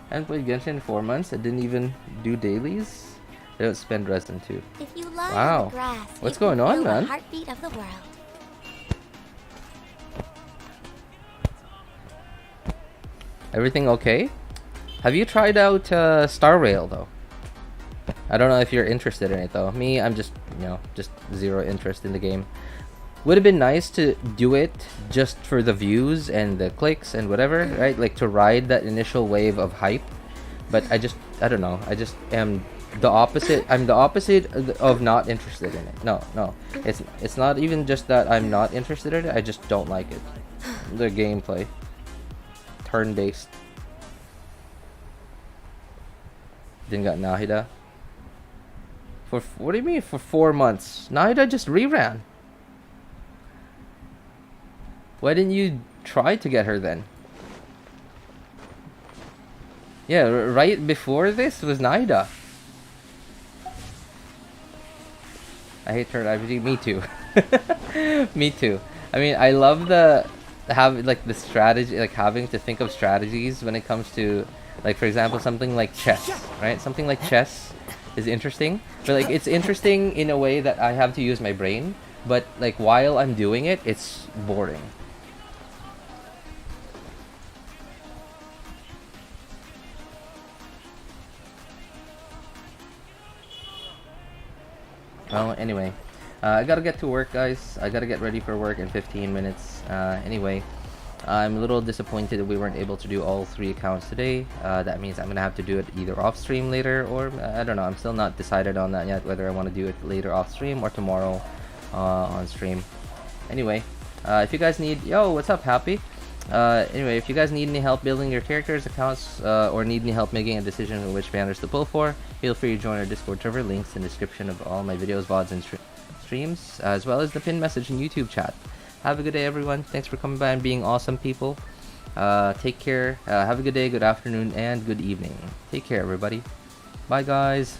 I haven't played Genshin in 4 months. I didn't even do dailies. They don't spend resin too. If you lie Wow. on the grass, What's it going will on, feel man? The heartbeat of the world. Everything okay? Have you tried out Star Rail though? I don't know if you're interested in it though. Me, I'm just, just zero interest in the game. Would have been nice to do it just for the views and the clicks and whatever, right? Like to ride that initial wave of hype. But I don't know. I just am the opposite. I'm the opposite of not interested in it. No. It's not even just that I'm not interested in it. I just don't like it. The gameplay. Turn-based. Then got Nahida. What do you mean for 4 months? Nahida just reran. Why didn't you try to get her then? Yeah, right before this was Nahida. I hate turn RPG. Me too. Me too. I mean, I love the have like the strategy, like having to think of strategies when it comes to, like, for example, something like chess, right? Something like chess is interesting, but like it's interesting in a way that I have to use my brain, but like while I'm doing it, it's boring. Well, anyway, I gotta get to work, guys. I gotta get ready for work in 15 minutes. Anyway, I'm a little disappointed that we weren't able to do all 3 accounts today. That means I'm gonna have to do it either off stream later, or I don't know. I'm still not decided on that yet, whether I want to do it later off stream or tomorrow on stream. Anyway, if you guys need, yo, what's up, Happy? Anyway, if you guys need any help building your characters, accounts, or need any help making a decision on which banners to pull for, feel free to join our Discord server. Links in the description of all my videos, VODs, and streams, as well as the pinned message in YouTube chat. Have a good day, everyone. Thanks for coming by and being awesome people. Take care. Have a good day, good afternoon, and good evening. Take care, everybody. Bye, guys.